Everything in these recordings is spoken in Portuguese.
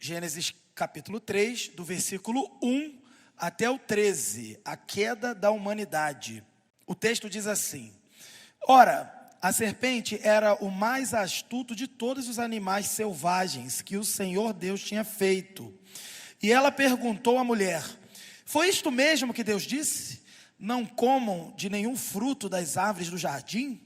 Gênesis capítulo 3, do versículo 1 até o 13, a queda da humanidade. O texto diz assim: Ora, a serpente era o mais astuto de todos os animais selvagens que o Senhor Deus tinha feito. E ela perguntou à mulher: Foi isto mesmo que Deus disse? Não comam de nenhum fruto das árvores do jardim?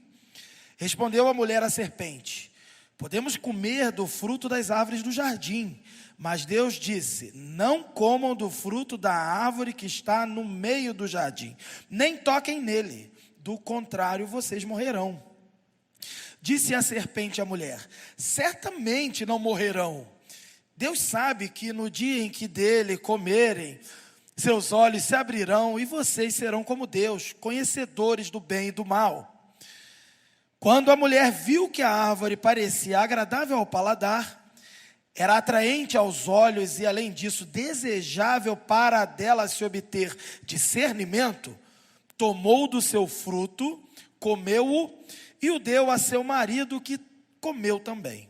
Respondeu a mulher à serpente: Podemos comer do fruto das árvores do jardim. Mas Deus disse: Não comam do fruto da árvore que está no meio do jardim, nem toquem nele, do contrário vocês morrerão. Disse a serpente à mulher: Certamente não morrerão. Deus sabe que no dia em que dele comerem, seus olhos se abrirão e vocês serão como Deus, conhecedores do bem e do mal. Quando a mulher viu que a árvore parecia agradável ao paladar, era atraente aos olhos e, além disso, desejável para dela se obter discernimento, tomou do seu fruto, comeu-o e o deu a seu marido, que comeu também.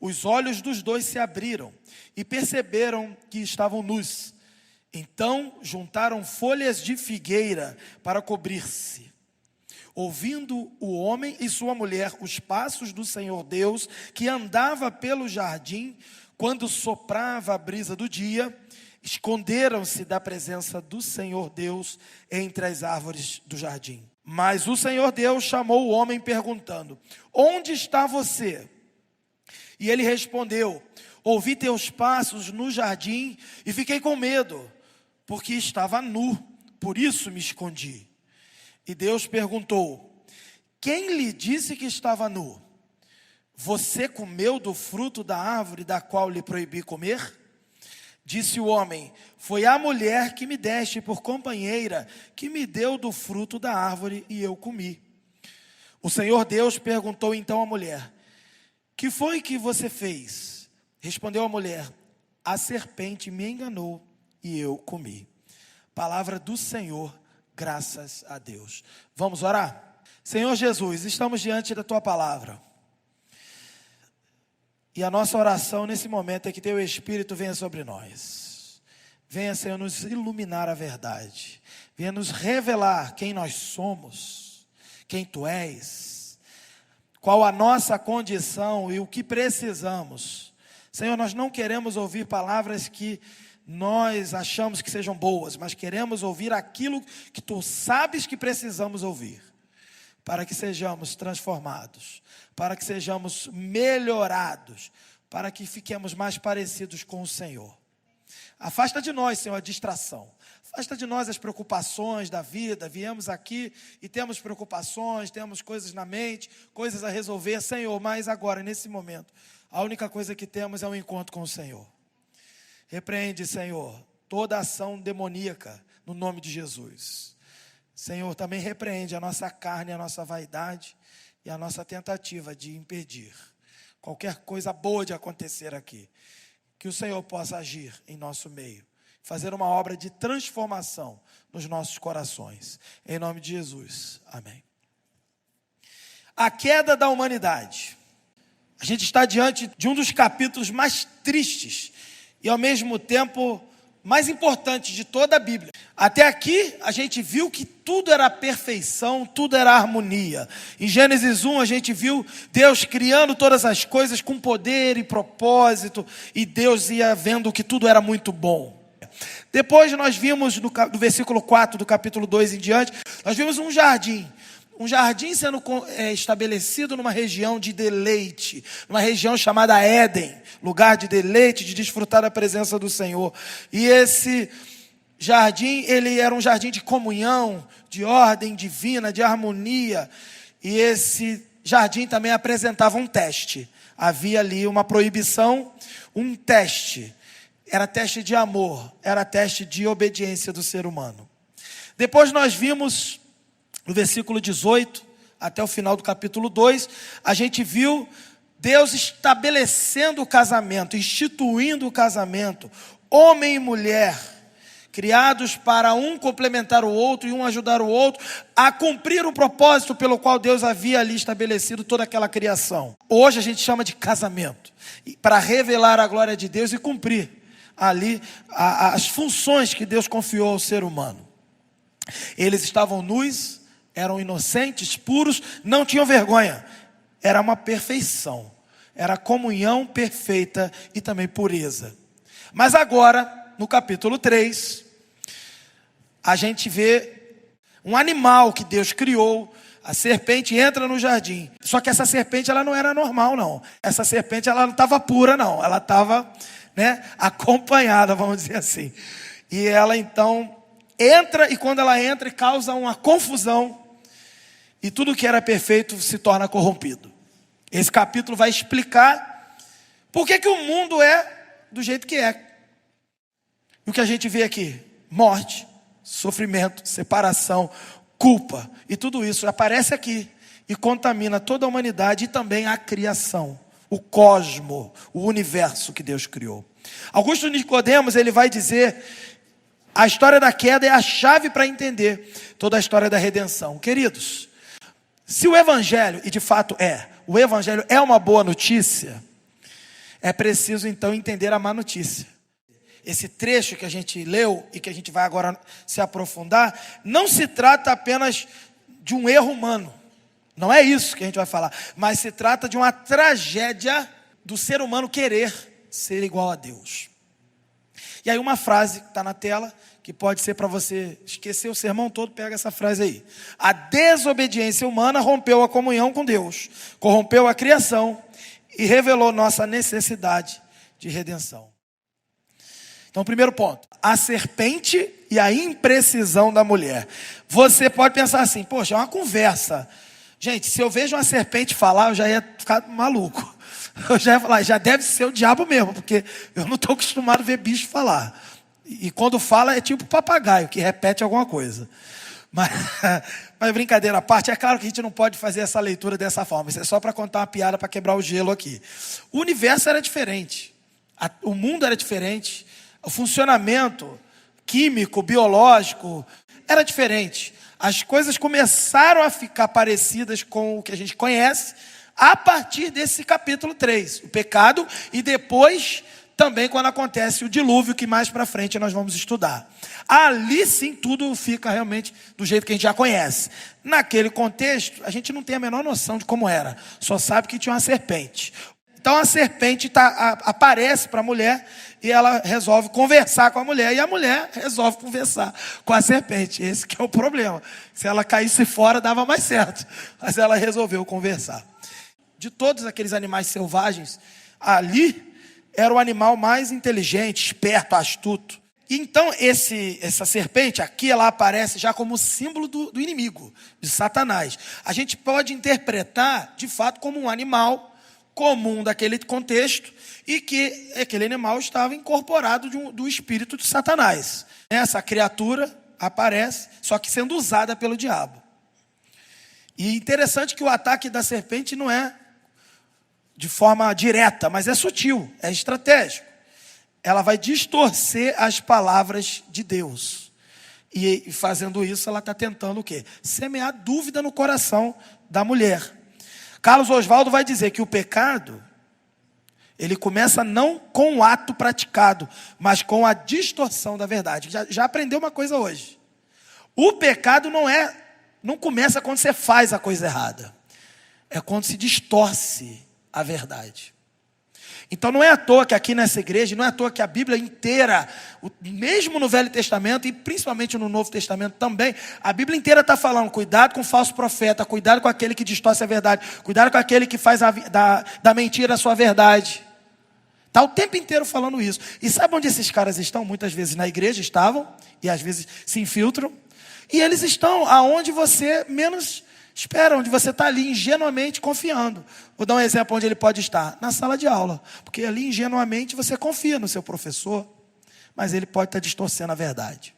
Os olhos dos dois se abriram e perceberam que estavam nus. Então juntaram folhas de figueira para cobrir-se. Ouvindo o homem e sua mulher os passos do Senhor Deus, que andava pelo jardim, quando soprava a brisa do dia, esconderam-se da presença do Senhor Deus entre as árvores do jardim. Mas o Senhor Deus chamou o homem perguntando: Onde está você? E ele respondeu: Ouvi teus passos no jardim e fiquei com medo, porque estava nu, por isso me escondi. E Deus perguntou: Quem lhe disse que estava nu? Você comeu do fruto da árvore da qual lhe proibi comer? Disse o homem: Foi a mulher que me deste por companheira, que me deu do fruto da árvore e eu comi. O Senhor Deus perguntou então à mulher: Que foi que você fez? Respondeu a mulher: A serpente me enganou e eu comi. Palavra do Senhor. Graças a Deus. Vamos orar? Senhor Jesus, estamos diante da Tua palavra. E a nossa oração nesse momento é que Teu Espírito venha sobre nós. Venha, Senhor, nos iluminar a verdade. Venha nos revelar quem nós somos, quem Tu és, qual a nossa condição e o que precisamos. Senhor, nós não queremos ouvir palavras que nós achamos que sejam boas, mas queremos ouvir aquilo que Tu sabes que precisamos ouvir, para que sejamos transformados, para que sejamos melhorados, para que fiquemos mais parecidos com o Senhor. Afasta de nós, Senhor, a distração. Afasta de nós as preocupações da vida. Viemos aqui e temos preocupações, temos coisas na mente, coisas a resolver, Senhor, mas agora, nesse momento, a única coisa que temos é um encontro com o Senhor. Repreende, Senhor, toda ação demoníaca no nome de Jesus. Senhor, também repreende a nossa carne, a nossa vaidade e a nossa tentativa de impedir qualquer coisa boa de acontecer aqui. Que o Senhor possa agir em nosso meio, fazer uma obra de transformação nos nossos corações. Em nome de Jesus, amém. A queda da humanidade. A gente está diante de um dos capítulos mais tristes e ao mesmo tempo mais importante de toda a Bíblia. Até aqui a gente viu que tudo era perfeição, tudo era harmonia. Em Gênesis 1 a gente viu Deus criando todas as coisas com poder e propósito, e Deus ia vendo que tudo era muito bom. Depois nós vimos do versículo 4 do capítulo 2 em diante, nós vimos um jardim sendo estabelecido numa região de deleite, numa região chamada Éden, lugar de deleite, de desfrutar da presença do Senhor. E esse jardim, ele era um jardim de comunhão, de ordem divina, de harmonia. E esse jardim também apresentava um teste. Havia ali uma proibição, um teste. Era teste de amor, era teste de obediência do ser humano. Depois nós vimos no versículo 18, até o final do capítulo 2, a gente viu Deus estabelecendo o casamento, instituindo o casamento, homem e mulher, criados para um complementar o outro e um ajudar o outro a cumprir o propósito pelo qual Deus havia ali estabelecido toda aquela criação. Hoje a gente chama de casamento, para revelar a glória de Deus e cumprir ali as funções que Deus confiou ao ser humano. Eles estavam nus, eram inocentes, puros, não tinham vergonha. Era uma perfeição, era comunhão perfeita e também pureza. Mas agora, no capítulo 3, a gente vê um animal que Deus criou. A serpente entra no jardim. Só que essa serpente, ela não era normal, não. Essa serpente, ela não estava pura, não. Ela estava, acompanhada, vamos dizer assim. E ela, então, entra, e quando ela entra, causa uma confusão. E tudo que era perfeito se torna corrompido. Esse capítulo vai explicar por que o mundo é do jeito que é. E o que a gente vê aqui? Morte, sofrimento, separação, culpa. E tudo isso aparece aqui e contamina toda a humanidade e também a criação, o cosmo, o universo que Deus criou. Augusto Nicodemos, ele vai dizer: a história da queda é a chave para entender toda a história da redenção. Queridos, se o Evangelho, e de fato o Evangelho é uma boa notícia, é preciso então entender a má notícia. Esse trecho que a gente leu e que a gente vai agora se aprofundar, não se trata apenas de um erro humano. Não é isso que a gente vai falar. Mas se trata de uma tragédia do ser humano querer ser igual a Deus. E aí uma frase que está na tela, que pode ser para você esquecer o sermão todo, pega essa frase aí. A desobediência humana rompeu a comunhão com Deus, corrompeu a criação e revelou nossa necessidade de redenção. Então, primeiro ponto, a serpente e a imprecisão da mulher. Você pode pensar assim: poxa, é uma conversa. Gente, se eu vejo uma serpente falar, eu já ia ficar maluco. Eu já ia falar, já deve ser o diabo mesmo, porque eu não estou acostumado a ver bicho falar. E quando fala é tipo papagaio, que repete alguma coisa. Mas brincadeira à parte, é claro que a gente não pode fazer essa leitura dessa forma. Isso é só para contar uma piada, para quebrar o gelo aqui. O universo era diferente. O mundo era diferente. O funcionamento químico, biológico, era diferente. As coisas começaram a ficar parecidas com o que a gente conhece a partir desse capítulo 3. O pecado e depois também quando acontece o dilúvio, que mais para frente nós vamos estudar. Ali sim tudo fica realmente do jeito que a gente já conhece. Naquele contexto, a gente não tem a menor noção de como era. Só sabe que tinha uma serpente. Então a serpente aparece para a mulher e ela resolve conversar com a mulher. E a mulher resolve conversar com a serpente. Esse que é o problema. Se ela caísse fora, dava mais certo. Mas ela resolveu conversar. De todos aqueles animais selvagens, ali era o animal mais inteligente, esperto, astuto. E então essa serpente aqui, ela aparece já como símbolo do inimigo, de Satanás. A gente pode interpretar, de fato, como um animal comum daquele contexto e que aquele animal estava incorporado do espírito de Satanás. Essa criatura aparece, só que sendo usada pelo diabo. E interessante que o ataque da serpente não é de forma direta, mas é sutil, é estratégico. Ela vai distorcer as palavras de Deus. E fazendo isso, ela está tentando o quê? Semear dúvida no coração da mulher. Carlos Oswaldo vai dizer que o pecado, ele começa não com o ato praticado, mas com a distorção da verdade. Já aprendeu uma coisa hoje. O pecado não começa quando você faz a coisa errada. É quando se distorce a verdade. Então não é à toa que aqui nessa igreja, não é à toa que a Bíblia inteira, mesmo no Velho Testamento e principalmente no Novo Testamento também, a Bíblia inteira está falando: cuidado com o falso profeta, cuidado com aquele que distorce a verdade, cuidado com aquele que faz da mentira a sua verdade. Está o tempo inteiro falando isso. E sabe onde esses caras estão? Muitas vezes na igreja estavam, e às vezes se infiltram, e eles estão aonde você menos espera, onde você está ali ingenuamente confiando. Vou dar um exemplo onde ele pode estar: na sala de aula. Porque ali ingenuamente você confia no seu professor, mas ele pode estar distorcendo a verdade.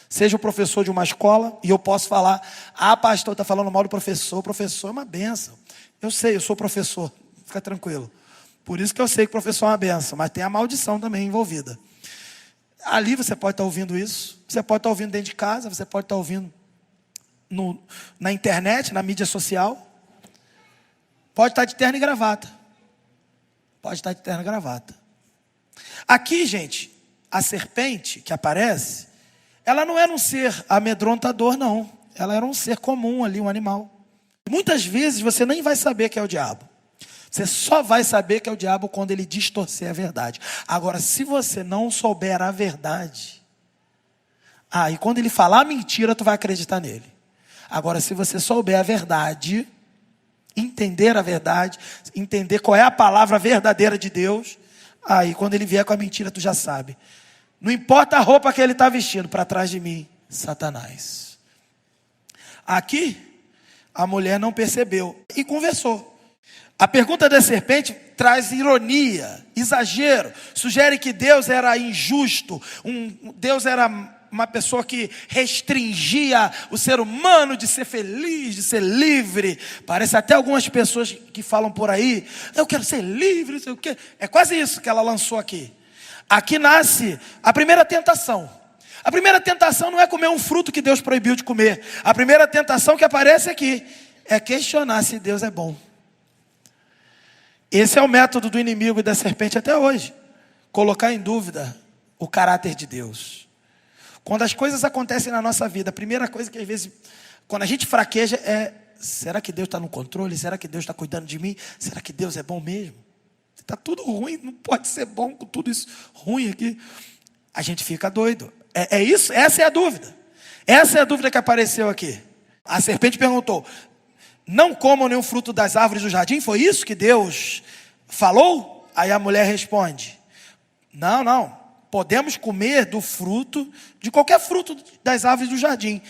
Seja o professor de uma escola, e eu posso falar: ah, pastor, está falando mal do professor. O professor é uma bênção. Eu sei, eu sou professor, fica tranquilo. Por isso que eu sei que o professor é uma bênção, mas tem a maldição também envolvida. Ali você pode estar ouvindo isso. Você pode estar ouvindo dentro de casa. Você pode estar ouvindo na internet, na mídia social. Pode estar de terno e gravata. Pode estar de terno e gravata. Aqui, gente, a serpente que aparece, ela não era um ser amedrontador, não. Ela era um ser comum ali, um animal. Muitas vezes você nem vai saber que é o diabo. Você só vai saber que é o diabo quando ele distorcer a verdade. Agora, se você não souber a verdade, e quando ele falar mentira, tu vai acreditar nele. Agora, se você souber a verdade, entender a verdade, entender qual é a palavra verdadeira de Deus, aí quando ele vier com a mentira, tu já sabe. Não importa a roupa que ele está vestindo, para trás de mim, Satanás. Aqui, a mulher não percebeu e conversou. A pergunta da serpente traz ironia, exagero, sugere que Deus era injusto, Deus era uma pessoa que restringia o ser humano de ser feliz, de ser livre. Parece até algumas pessoas que falam por aí, eu quero ser livre, não sei o quê. É quase isso que ela lançou aqui. Aqui nasce a primeira tentação. A primeira tentação não é comer um fruto que Deus proibiu de comer. A primeira tentação que aparece aqui é questionar se Deus é bom. Esse é o método do inimigo e da serpente até hoje. Colocar em dúvida o caráter de Deus. Quando as coisas acontecem na nossa vida, a primeira coisa que às vezes, quando a gente fraqueja é, será que Deus está no controle? Será que Deus está cuidando de mim? Será que Deus é bom mesmo? Está tudo ruim, não pode ser bom com tudo isso ruim aqui. A gente fica doido. É isso? Essa é a dúvida. Essa é a dúvida que apareceu aqui. A serpente perguntou, não comam nenhum fruto das árvores do jardim? Foi isso que Deus falou? Aí a mulher responde, não. Podemos comer do fruto, de qualquer fruto das árvores do jardim.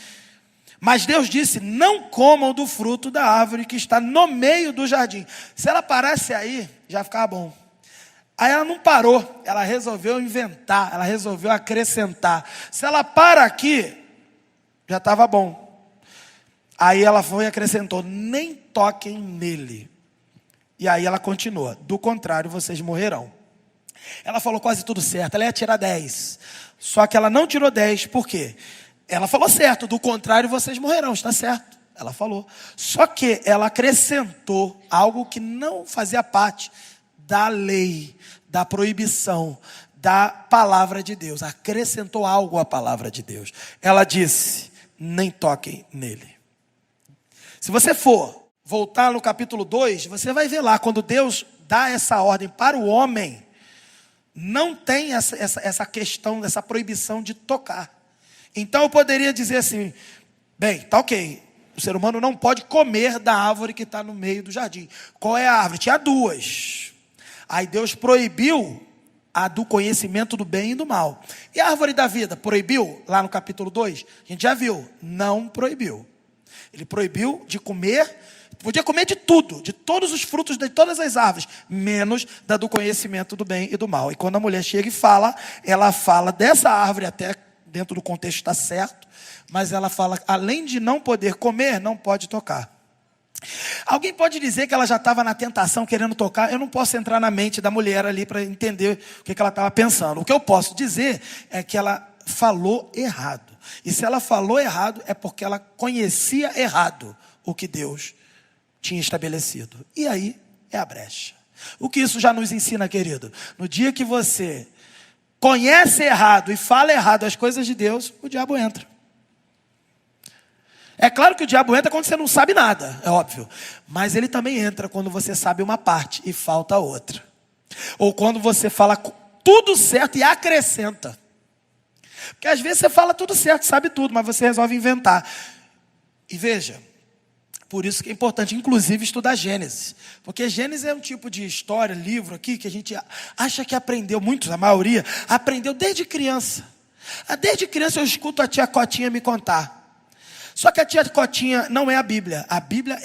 Mas Deus disse, não comam do fruto da árvore que está no meio do jardim. Se ela parasse aí, já ficava bom. Aí ela não parou, ela resolveu inventar, ela resolveu acrescentar. Se ela para aqui, já estava bom. Aí ela foi e acrescentou, nem toquem nele. E aí ela continua, do contrário vocês morrerão. Ela falou quase tudo certo, ela ia tirar 10. Só que ela não tirou 10, por quê? Ela falou certo, do contrário vocês morrerão, está certo. Ela falou. Só que ela acrescentou algo que não fazia parte da lei, da proibição, da palavra de Deus. Acrescentou algo à palavra de Deus. Ela disse, nem toquem nele. Se você for voltar no capítulo 2, você vai ver lá, quando Deus dá essa ordem para o homem, não tem essa questão, essa proibição de tocar. Então eu poderia dizer assim, bem, tá ok, o ser humano não pode comer da árvore que está no meio do jardim. Qual é a árvore? Tinha 2. Aí Deus proibiu a do conhecimento do bem e do mal. E a árvore da vida, proibiu? Lá no capítulo 2, a gente já viu, não proibiu. Ele proibiu de comer, podia comer de tudo, de todos os frutos de todas as árvores, menos da do conhecimento do bem e do mal. E quando a mulher chega e fala, ela fala dessa árvore, até dentro do contexto está certo, mas ela fala, além de não poder comer, não pode tocar. Alguém pode dizer que ela já estava na tentação, querendo tocar. Eu não posso entrar na mente da mulher ali para entender o que ela estava pensando. O que eu posso dizer é que ela falou errado. E se ela falou errado, é porque ela conhecia errado o que Deus tinha estabelecido. E aí é a brecha. O que isso já nos ensina, querido? No dia que você conhece errado e fala errado as coisas de Deus, o diabo entra. É claro que o diabo entra quando você não sabe nada, é óbvio. Mas ele também entra quando você sabe uma parte e falta outra. Ou quando você fala tudo certo e acrescenta. Porque às vezes você fala tudo certo, sabe tudo, mas você resolve inventar. E veja, por isso que é importante, inclusive, estudar Gênesis. Porque Gênesis é um tipo de história, livro aqui, que a gente acha que aprendeu, muitos, a maioria, aprendeu desde criança. Desde criança eu escuto a tia Cotinha me contar. Só que a tia Cotinha não é a Bíblia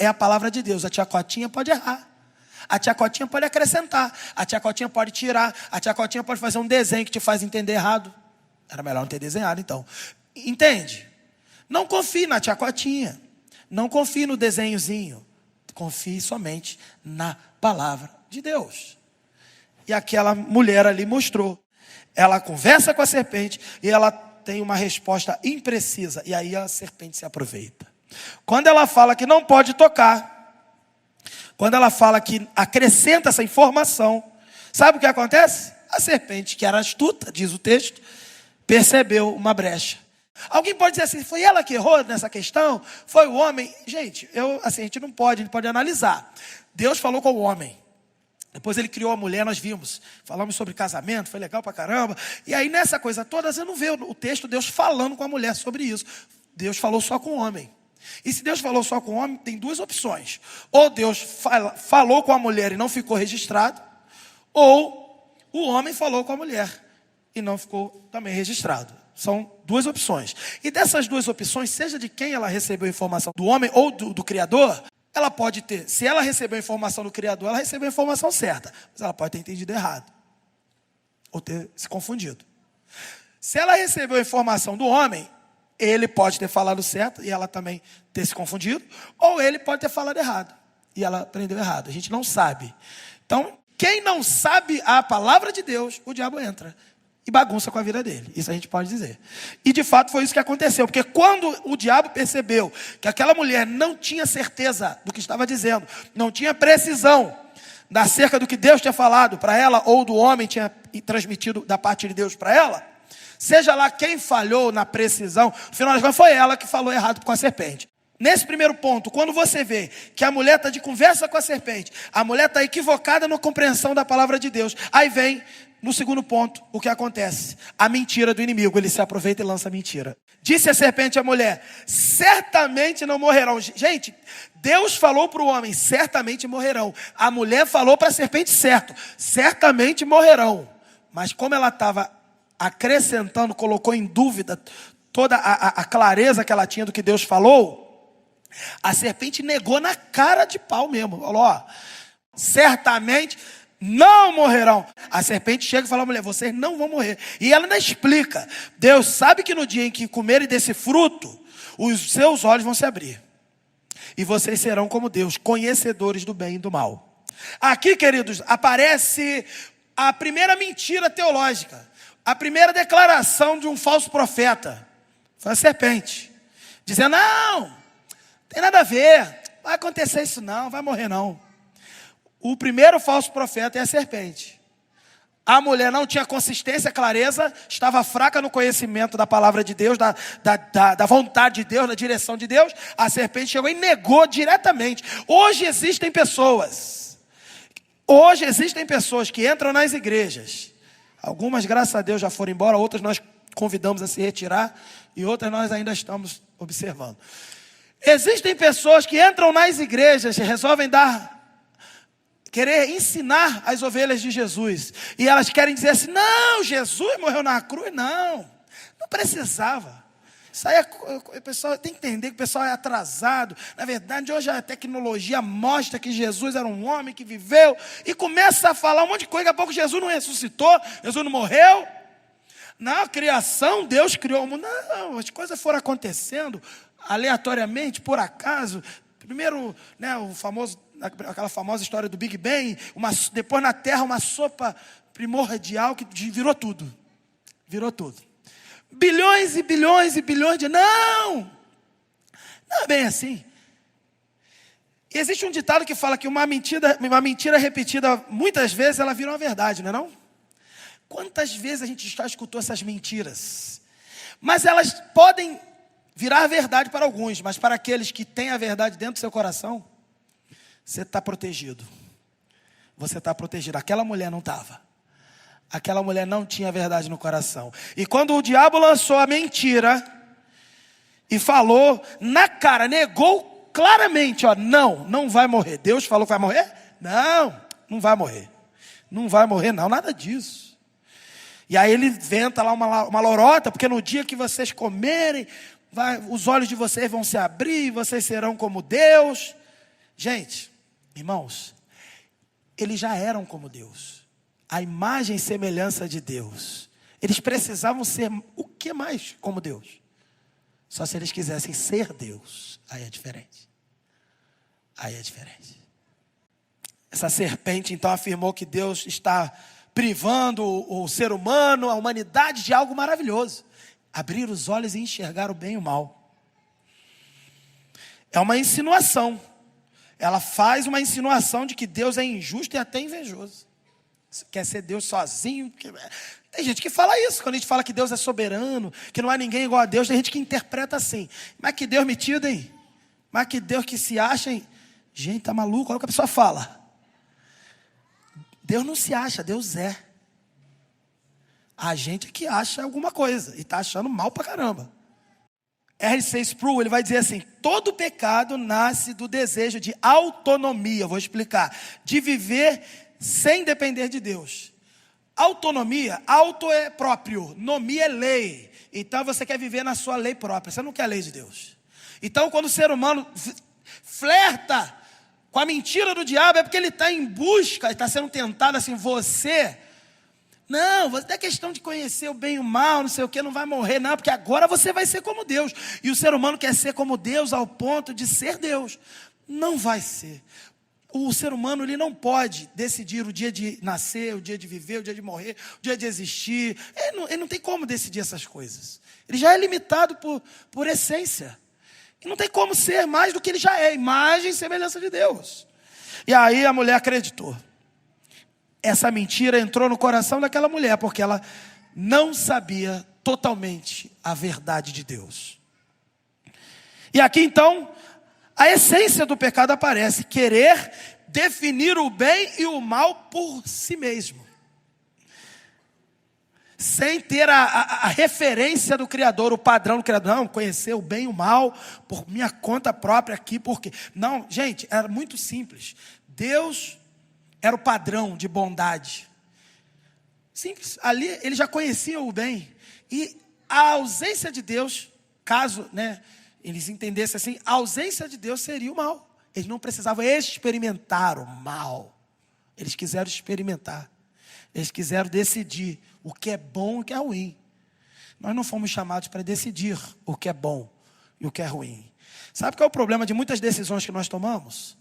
é a palavra de Deus. A tia Cotinha pode errar. A tia Cotinha pode acrescentar. A tia Cotinha pode tirar. A tia Cotinha pode fazer um desenho que te faz entender errado. Era melhor não ter desenhado, então. Entende? Não confie na tia Cotinha. Não confie no desenhozinho. Confie somente na palavra de Deus. E aquela mulher ali mostrou. Ela conversa com a serpente e ela tem uma resposta imprecisa. E aí a serpente se aproveita. Quando ela fala que não pode tocar, quando ela fala que acrescenta essa informação, sabe o que acontece? A serpente, que era astuta, diz o texto, percebeu uma brecha. Alguém pode dizer assim, foi ela que errou nessa questão? Foi o homem? Gente, a gente não pode analisar. Deus falou com o homem. Depois ele criou a mulher, nós vimos. Falamos sobre casamento, foi legal pra caramba. E aí nessa coisa toda, você não vê o texto Deus falando com a mulher sobre isso. Deus falou só com o homem. E se Deus falou só com o homem, tem duas opções. Ou Deus falou com a mulher e não ficou registrado. Ou o homem falou com a mulher e não ficou também registrado. São duas opções. E dessas duas opções, seja de quem ela recebeu a informação, do homem ou do Criador, ela pode ter, se ela recebeu a informação do Criador, ela recebeu a informação certa. Mas ela pode ter entendido errado. Ou ter se confundido. Se ela recebeu a informação do homem, ele pode ter falado certo e ela também ter se confundido. Ou ele pode ter falado errado e ela aprendeu errado. A gente não sabe. Então, quem não sabe a palavra de Deus, o diabo entra e bagunça com a vida dele. Isso a gente pode dizer. E de fato foi isso que aconteceu. Porque quando o diabo percebeu que aquela mulher não tinha certeza do que estava dizendo, não tinha precisão acerca do que Deus tinha falado para ela, ou do homem tinha transmitido da parte de Deus para ela, seja lá quem falhou na precisão, no final das contas foi ela que falou errado com a serpente. Nesse primeiro ponto, quando você vê que a mulher está de conversa com a serpente, a mulher está equivocada na compreensão da palavra de Deus, aí vem, no segundo ponto, o que acontece? A mentira do inimigo, ele se aproveita e lança a mentira. Disse a serpente à mulher, certamente não morrerão. Gente, Deus falou para o homem, certamente morrerão. A mulher falou para a serpente, certo, certamente morrerão. Mas como ela estava acrescentando, colocou em dúvida toda a clareza que ela tinha do que Deus falou, a serpente negou na cara de pau mesmo. Falou, ó, certamente não morrerão. A serpente chega e fala, mulher, vocês não vão morrer. E ela ainda explica, Deus sabe que no dia em que comerem desse fruto, os seus olhos vão se abrir. E vocês serão como Deus, conhecedores do bem e do mal. Aqui, queridos, aparece a primeira mentira teológica. A primeira declaração de um falso profeta. Foi a serpente. Dizendo, não tem nada a ver, vai acontecer isso não, vai morrer não. O primeiro falso profeta é a serpente. A mulher não tinha consistência, clareza, estava fraca no conhecimento da palavra de Deus, da vontade de Deus, da direção de Deus. A serpente chegou e negou diretamente. Hoje existem pessoas que entram nas igrejas. Algumas, graças a Deus, já foram embora, outras nós convidamos a se retirar e outras nós ainda estamos observando. Existem pessoas que entram nas igrejas e resolvem querer ensinar as ovelhas de Jesus. E elas querem dizer assim, não, Jesus morreu na cruz. Não precisava. Isso aí o pessoal tem que entender que o pessoal é atrasado. Na verdade, hoje a tecnologia mostra que Jesus era um homem que viveu e começa a falar um monte de coisa. Daqui a pouco Jesus não ressuscitou, Jesus não morreu. Na criação, Deus criou o mundo. Não, as coisas foram acontecendo aleatoriamente, por acaso. Primeiro, né, aquela famosa história do Big Bang, depois na Terra uma sopa primordial que virou tudo. Virou tudo. Bilhões e bilhões e bilhões de... Não é bem assim. E existe um ditado que fala que uma mentira repetida muitas vezes, ela vira uma verdade, não é não? Quantas vezes a gente já escutou essas mentiras? Mas elas podem virar verdade para alguns, mas para aqueles que têm a verdade dentro do seu coração, você está protegido. Você está protegido. Aquela mulher não estava. Aquela mulher não tinha verdade no coração. E quando o diabo lançou a mentira e falou na cara, negou claramente, ó, não vai morrer. Deus falou que vai morrer? Não vai morrer. Não vai morrer não, nada disso. E aí ele inventa lá uma lorota, porque no dia que vocês comerem, os olhos de vocês vão se abrir, vocês serão como Deus. Gente, irmãos, eles já eram como Deus. A imagem e semelhança de Deus. Eles precisavam ser o que mais como Deus? Só se eles quisessem ser Deus. Aí é diferente. Essa serpente então afirmou que Deus está privando o ser humano, a humanidade de algo maravilhoso. Abrir os olhos e enxergar o bem e o mal. É uma insinuação. Ela faz uma insinuação de que Deus é injusto e até invejoso. Quer ser Deus sozinho. Tem gente que fala isso, quando a gente fala que Deus é soberano, que não há ninguém igual a Deus, tem gente que interpreta assim. Mas que Deus metido, hein? Mas que Deus que se acha, hein? Gente, tá maluco? Olha o que a pessoa fala. Deus não se acha, Deus é. A gente é que acha alguma coisa, e está achando mal pra caramba. R.C. Sproul, ele vai dizer assim: todo pecado nasce do desejo de autonomia, vou explicar, de viver sem depender de Deus. Autonomia, auto é próprio, nomia é lei. Então você quer viver na sua lei própria, você não quer a lei de Deus. Então quando o ser humano flerta com a mentira do diabo, é porque ele está em busca, está sendo tentado assim, não é questão de conhecer o bem e o mal, não sei o que, não vai morrer, não, porque agora você vai ser como Deus. E o ser humano quer ser como Deus ao ponto de ser Deus. Não vai ser. O ser humano, ele não pode decidir o dia de nascer, o dia de viver, o dia de morrer, o dia de existir. Ele não tem como decidir essas coisas. Ele já é limitado por essência. E não tem como ser mais do que ele já é, imagem e semelhança de Deus. E aí a mulher acreditou. Essa mentira entrou no coração daquela mulher, porque ela não sabia totalmente a verdade de Deus. E aqui então, a essência do pecado aparece: querer definir o bem e o mal por si mesmo, sem ter a referência do Criador, o padrão do Criador. Não, conhecer o bem e o mal por minha conta própria aqui, porque... Não, gente, era muito simples. Deus era o padrão de bondade. Simples. Ali ele já conhecia o bem. E a ausência de Deus, caso eles entendessem assim, a ausência de Deus seria o mal. Eles não precisavam experimentar o mal. Eles quiseram experimentar. Eles quiseram decidir o que é bom e o que é ruim. Nós não fomos chamados para decidir o que é bom e o que é ruim. Sabe qual é o problema de muitas decisões que nós tomamos?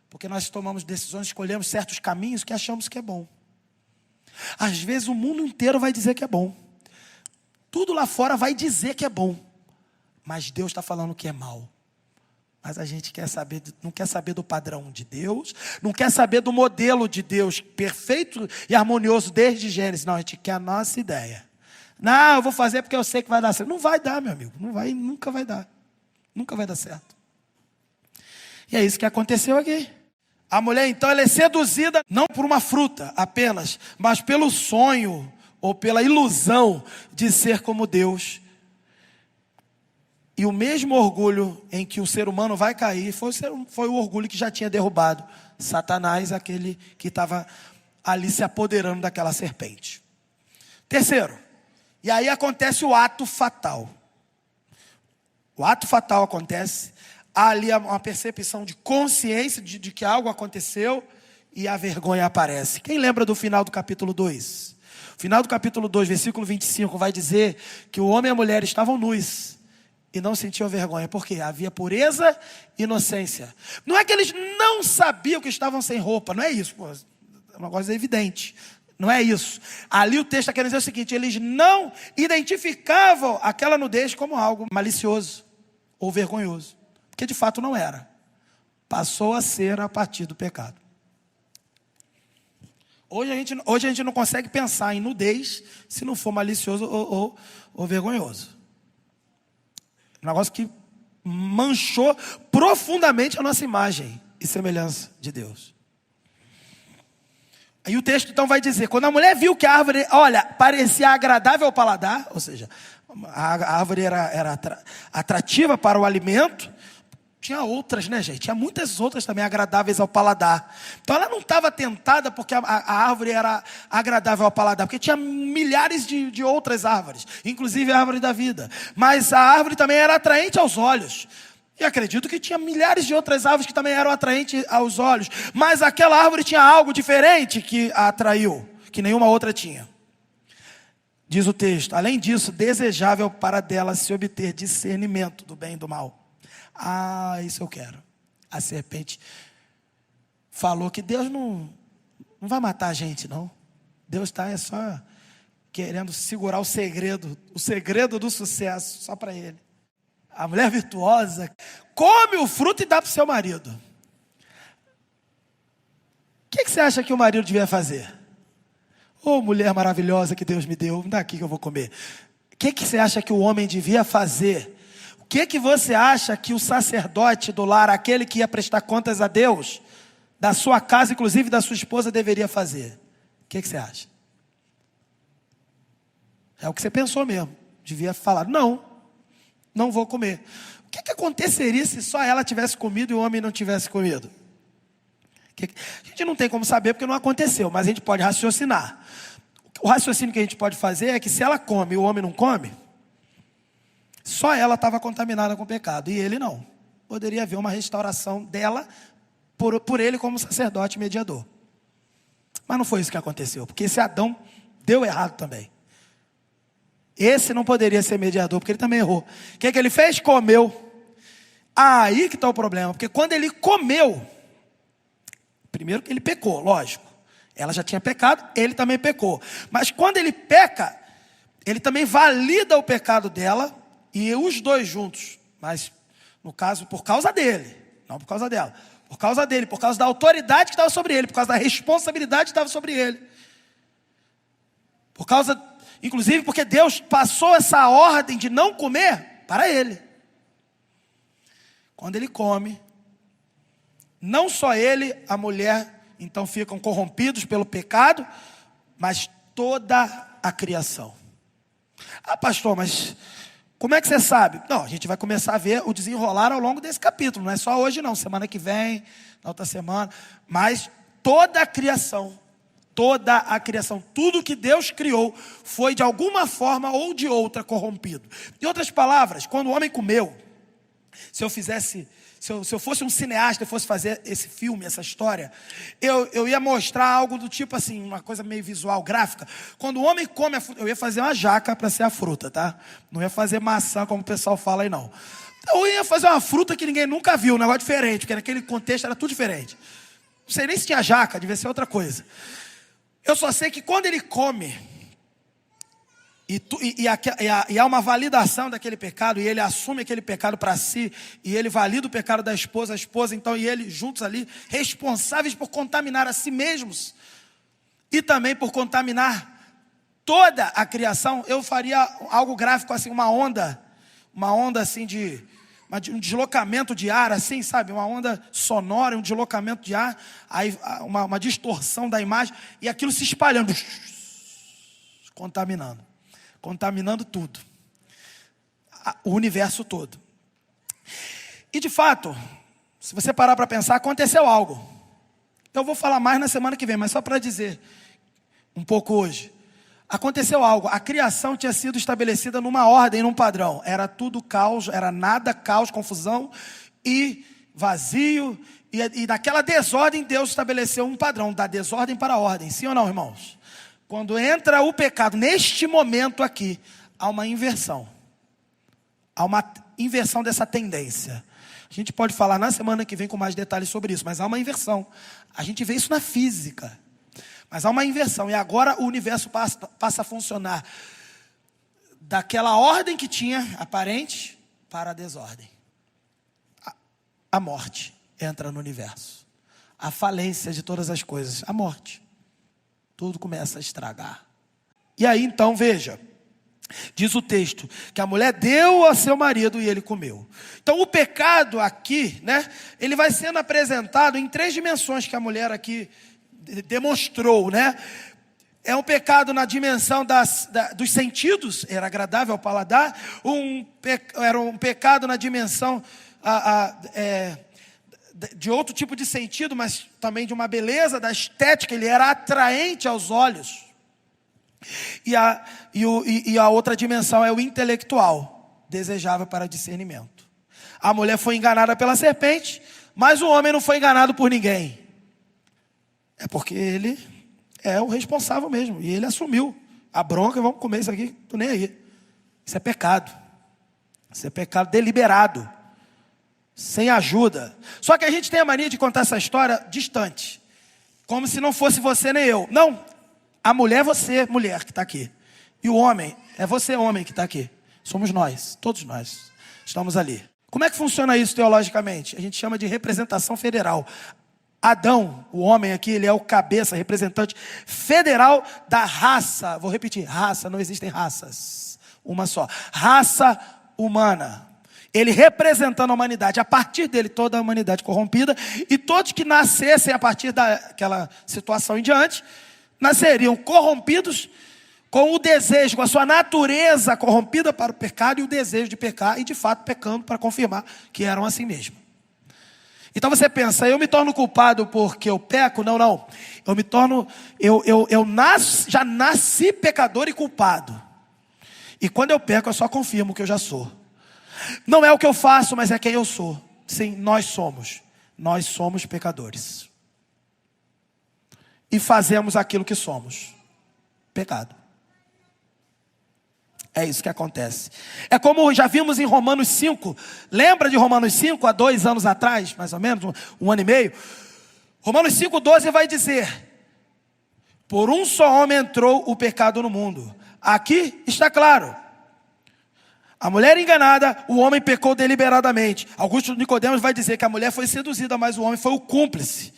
Porque nós tomamos decisões, escolhemos certos caminhos que achamos que é bom. Às vezes o mundo inteiro vai dizer que é bom. Tudo lá fora vai dizer que é bom. Mas Deus está falando que é mal. Mas a gente não quer saber do padrão de Deus, não quer saber do modelo de Deus perfeito e harmonioso desde Gênesis. Não, a gente quer a nossa ideia. Não, eu vou fazer porque eu sei que vai dar certo. Não vai dar, meu amigo. Não vai, nunca vai dar. Nunca vai dar certo. E é isso que aconteceu aqui. A mulher, então, ela é seduzida não por uma fruta apenas, mas pelo sonho ou pela ilusão de ser como Deus. E o mesmo orgulho em que o ser humano vai cair foi o orgulho que já tinha derrubado Satanás, aquele que estava ali se apoderando daquela serpente. Terceiro, e aí acontece o ato fatal. O ato fatal acontece. Há ali uma percepção de consciência de que algo aconteceu e a vergonha aparece. Quem lembra do final do capítulo 2? O final do capítulo 2, versículo 25, vai dizer que o homem e a mulher estavam nus e não sentiam vergonha. Por quê? Havia pureza e inocência. Não é que eles não sabiam que estavam sem roupa, não é isso. Pô, é um negócio evidente. Não é isso. Ali o texto está querendo dizer o seguinte: eles não identificavam aquela nudez como algo malicioso ou vergonhoso. Porque de fato não era. Passou a ser a partir do pecado. Hoje a gente não consegue pensar em nudez se não for malicioso ou vergonhoso. Um negócio que manchou profundamente a nossa imagem e semelhança de Deus. Aí o texto então vai dizer: quando a mulher viu que a árvore, parecia agradável ao paladar, ou seja, a árvore era atrativa para o alimento. Tinha outras, gente? Tinha muitas outras também agradáveis ao paladar. Então ela não estava tentada porque a árvore era agradável ao paladar, porque tinha milhares de outras árvores, inclusive a árvore da vida. Mas a árvore também era atraente aos olhos. E acredito que tinha milhares de outras árvores que também eram atraentes aos olhos. Mas aquela árvore tinha algo diferente que a atraiu, que nenhuma outra tinha. Diz o texto: além disso, desejável para dela se obter discernimento do bem e do mal. Isso eu quero. A serpente falou que Deus não vai matar a gente, não. Deus está só querendo segurar o segredo do sucesso, só para ele. A mulher virtuosa come o fruto e dá para o seu marido. O que você acha que o marido devia fazer? Ô, mulher maravilhosa que Deus me deu, me dá aqui que eu vou comer. O que você acha que o homem devia fazer? O que você acha que o sacerdote do lar, aquele que ia prestar contas a Deus, da sua casa, inclusive da sua esposa, deveria fazer? O que você acha? É o que você pensou mesmo. Devia falar, não vou comer. O que aconteceria se só ela tivesse comido e o homem não tivesse comido? A gente não tem como saber porque não aconteceu, mas a gente pode raciocinar. O raciocínio que a gente pode fazer é que se ela come e o homem não come, só ela estava contaminada com o pecado e ele não. Poderia haver uma restauração dela por ele como sacerdote mediador. Mas não foi isso que aconteceu, porque esse Adão deu errado também. Esse não poderia ser mediador, porque ele também errou. O que ele fez? Comeu. Aí que está o problema, porque quando ele comeu, primeiro que ele pecou, lógico. Ela já tinha pecado, ele também pecou. Mas quando ele peca, ele também valida o pecado dela, e os dois juntos. Mas, no caso, por causa dele, não por causa dela. Por causa dele, por causa da autoridade que estava sobre ele, por causa da responsabilidade que estava sobre ele. Por causa, inclusive, porque Deus passou essa ordem de não comer para ele. Quando ele come, não só ele, a mulher, então ficam corrompidos pelo pecado, mas toda a criação. Ah, pastor, mas como é que você sabe? Não, a gente vai começar a ver o desenrolar ao longo desse capítulo. Não é só hoje não, semana que vem, na outra semana. Mas toda a criação, tudo que Deus criou, foi de alguma forma ou de outra corrompido. Em outras palavras, quando o homem comeu, se eu fosse um cineasta e fosse fazer esse filme, essa história, eu ia mostrar algo do tipo assim, uma coisa meio visual, gráfica. Quando o homem come a fruta, eu ia fazer uma jaca para ser a fruta, tá? Não ia fazer maçã como o pessoal fala aí não. Então, eu ia fazer uma fruta que ninguém nunca viu, um negócio diferente, porque naquele contexto era tudo diferente. Não sei nem se tinha jaca, devia ser outra coisa. Eu só sei que quando ele come, e há uma validação daquele pecado, e ele assume aquele pecado para si, e ele valida o pecado da esposa, a esposa, então, e ele juntos ali, responsáveis por contaminar a si mesmos, e também por contaminar toda a criação. Eu faria algo gráfico assim, uma onda assim um deslocamento de ar, assim, sabe, uma onda sonora, um deslocamento de ar, aí uma distorção da imagem, e aquilo se espalhando, contaminando tudo, o universo todo. E de fato, se você parar para pensar, aconteceu algo. Eu vou falar mais na semana que vem, mas só para dizer um pouco hoje. Aconteceu algo, a criação tinha sido estabelecida numa ordem, num padrão. Era tudo caos, era nada, caos, confusão e vazio. E naquela desordem Deus estabeleceu um padrão, da desordem para a ordem. Sim ou não, irmãos? Quando entra o pecado, neste momento aqui, há uma inversão. Há uma inversão dessa tendência. A gente pode falar na semana que vem com mais detalhes sobre isso, mas há uma inversão. A gente vê isso na física. Mas há uma inversão, e agora o universo passa a funcionar daquela ordem que tinha, aparente, para a desordem. A morte entra no universo. A falência de todas as coisas, a morte. Tudo começa a estragar. E aí então, veja, diz o texto, que a mulher deu ao seu marido e ele comeu. Então o pecado aqui, né, ele vai sendo apresentado em 3 dimensões que a mulher aqui demonstrou, né? É um pecado na dimensão dos sentidos, era agradável ao paladar. Era um pecado na dimensão de outro tipo de sentido, mas também de uma beleza, da estética. Ele era atraente aos olhos. E a outra dimensão é o intelectual, desejável para discernimento. A mulher foi enganada pela serpente, mas o homem não foi enganado por ninguém. É porque ele é o responsável mesmo. E ele assumiu a bronca, vamos comer isso aqui, tô nem aí. Isso é pecado. Isso é pecado deliberado. Sem ajuda. Só que a gente tem a mania de contar essa história distante. Como se não fosse você nem eu. Não, A mulher é você, mulher, que está aqui. E o homem é você, homem, que está aqui. Somos nós, todos nós. Estamos ali. Como é que funciona isso teologicamente? A gente chama de representação federal. Adão, o homem aqui, ele é o cabeça, representante federal da raça. Vou repetir, raça, não existem raças. Uma só. Raça humana. Ele representando a humanidade. A partir dele, toda a humanidade corrompida. E todos que nascessem a partir daquela situação em diante, nasceriam corrompidos com o desejo, com a sua natureza corrompida para o pecado e o desejo de pecar. E de fato pecando para confirmar que eram assim mesmo. Então você pensa, eu me torno culpado porque eu peco? Não, não. Eu me torno, já nasci pecador e culpado. E quando eu peco, eu só confirmo que eu já sou. Não é o que eu faço, mas é quem eu sou. Sim, nós somos. Nós somos pecadores. E fazemos aquilo que somos. Pecado. É isso que acontece. É como já vimos em Romanos 5. Lembra de Romanos 5, há 2 anos atrás, mais ou menos, um ano e meio? Romanos 5,12 vai dizer: por um só homem entrou o pecado no mundo. Aqui está claro. A mulher enganada, o homem pecou deliberadamente. Augusto Nicodemos vai dizer que a mulher foi seduzida, mas o homem foi o cúmplice.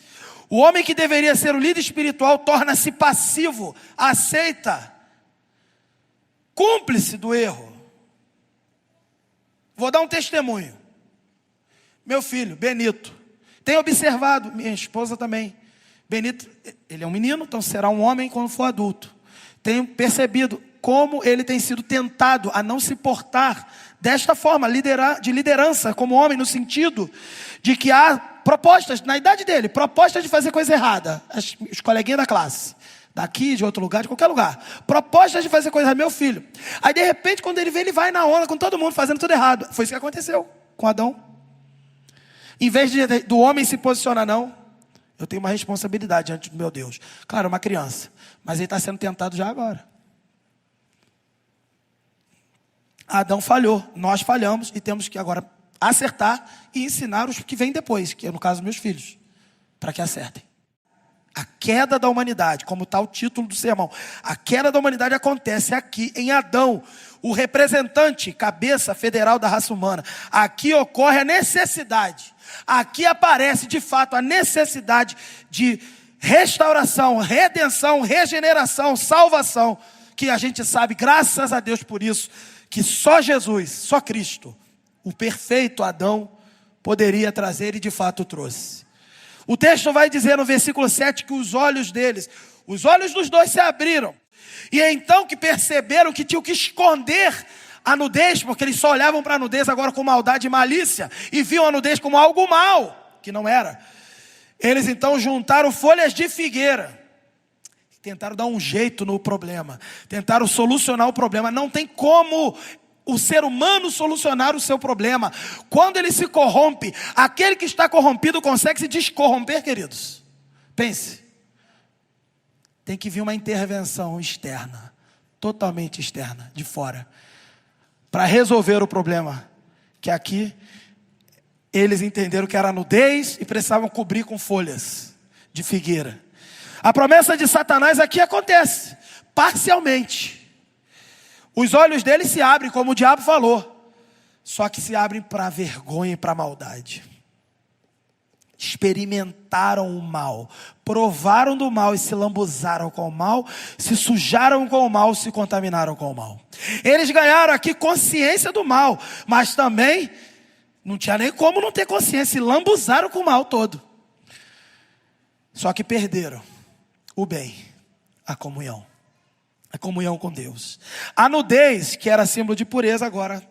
O homem que deveria ser o líder espiritual torna-se passivo, aceita, cúmplice do erro. Vou dar um testemunho. Meu filho, Benito, tem observado, minha esposa também. Benito, ele é um menino, então será um homem quando for adulto. Tenho percebido como ele tem sido tentado a não se portar desta forma, de liderança como homem, no sentido de que há propostas, na idade dele, propostas de fazer coisa errada. Os coleguinhas da classe, daqui, de outro lugar, de qualquer lugar, propostas de fazer coisa errada, meu filho. Aí de repente, quando ele vê, ele vai na onda com todo mundo fazendo tudo errado. Foi isso que aconteceu com Adão. Em vez do homem se posicionar, não, eu tenho uma responsabilidade diante do meu Deus. Claro, uma criança, mas ele está sendo tentado já agora. Adão falhou, nós falhamos e temos que agora acertar e ensinar os que vêm depois, que é no caso meus filhos, para que acertem. A queda da humanidade, como está o título do sermão, a queda da humanidade acontece aqui em Adão, o representante, cabeça federal da raça humana. Aqui ocorre a necessidade, aqui aparece de fato a necessidade de restauração, redenção, regeneração, salvação, que a gente sabe, graças a Deus por isso, que só Jesus, só Cristo, o perfeito Adão, poderia trazer e de fato trouxe. O texto vai dizer no versículo 7 que os olhos deles, os olhos dos dois se abriram. E é então que perceberam que tinham que esconder a nudez, porque eles só olhavam para a nudez agora com maldade e malícia, e viam a nudez como algo mal, que não era. Eles então juntaram folhas de figueira. Tentaram dar um jeito no problema. Tentaram solucionar o problema. Não tem como o ser humano solucionar o seu problema. Quando ele se corrompe, aquele que está corrompido consegue se descorromper, queridos. Pense. Tem que vir uma intervenção externa. Totalmente externa, de fora. Para resolver o problema. Que aqui, eles entenderam que era nudez e precisavam cobrir com folhas de figueira. A promessa de Satanás aqui acontece, parcialmente. Os olhos dele se abrem, como o diabo falou. Só que se abrem para a vergonha e para a maldade. Experimentaram o mal, provaram do mal e se lambuzaram com o mal, se sujaram com o mal, se contaminaram com o mal. Eles ganharam aqui consciência do mal, mas também não tinha nem como não ter consciência, se lambuzaram com o mal todo. Só que perderam o bem, a comunhão com Deus. A nudez, que era símbolo de pureza, agora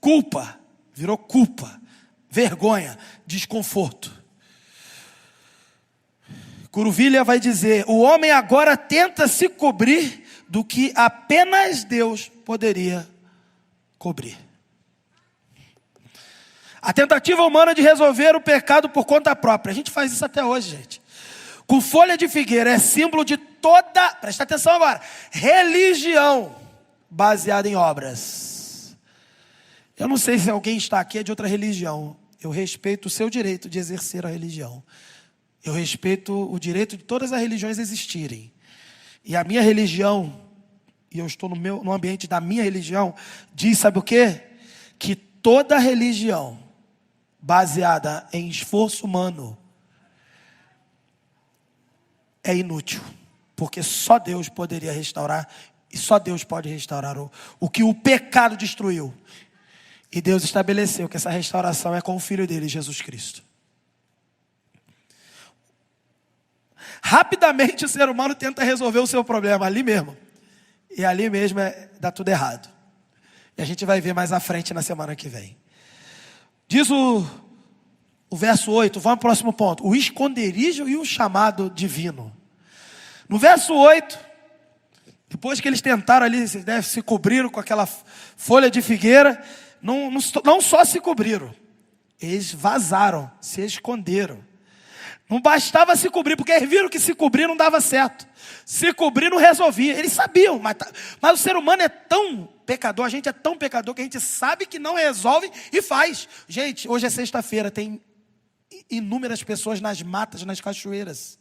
culpa, virou culpa, vergonha, desconforto. Curuvilha vai dizer: o homem agora tenta se cobrir do que apenas Deus poderia cobrir. A tentativa humana de resolver o pecado por conta própria. A gente faz isso até hoje, gente. Com folha de figueira é símbolo de toda, presta atenção agora, religião baseada em obras. Eu não sei se alguém está aqui é de outra religião. Eu respeito o seu direito de exercer a religião. Eu respeito o direito de todas as religiões existirem. E a minha religião, e eu estou no ambiente da minha religião, diz, sabe o quê? Que toda religião baseada em esforço humano é inútil. Porque só Deus poderia restaurar, e só Deus pode restaurar o que o pecado destruiu. E Deus estabeleceu que essa restauração é com o Filho dele, Jesus Cristo. Rapidamente o ser humano tenta resolver o seu problema ali mesmo. E ali mesmo dá tudo errado. E a gente vai ver mais à frente na semana que vem. Diz o verso 8, vamos ao próximo ponto. O esconderijo e o chamado divino. No verso 8, depois que eles tentaram ali, se cobriram com aquela folha de figueira, não só se cobriram, eles vazaram, se esconderam. Não bastava se cobrir, porque eles viram que se cobrir não dava certo. Se cobrir não resolvia. Eles sabiam, mas o ser humano é tão pecador, a gente é tão pecador que a gente sabe que não resolve e faz. Gente, hoje é sexta-feira, tem inúmeras pessoas nas matas, nas cachoeiras,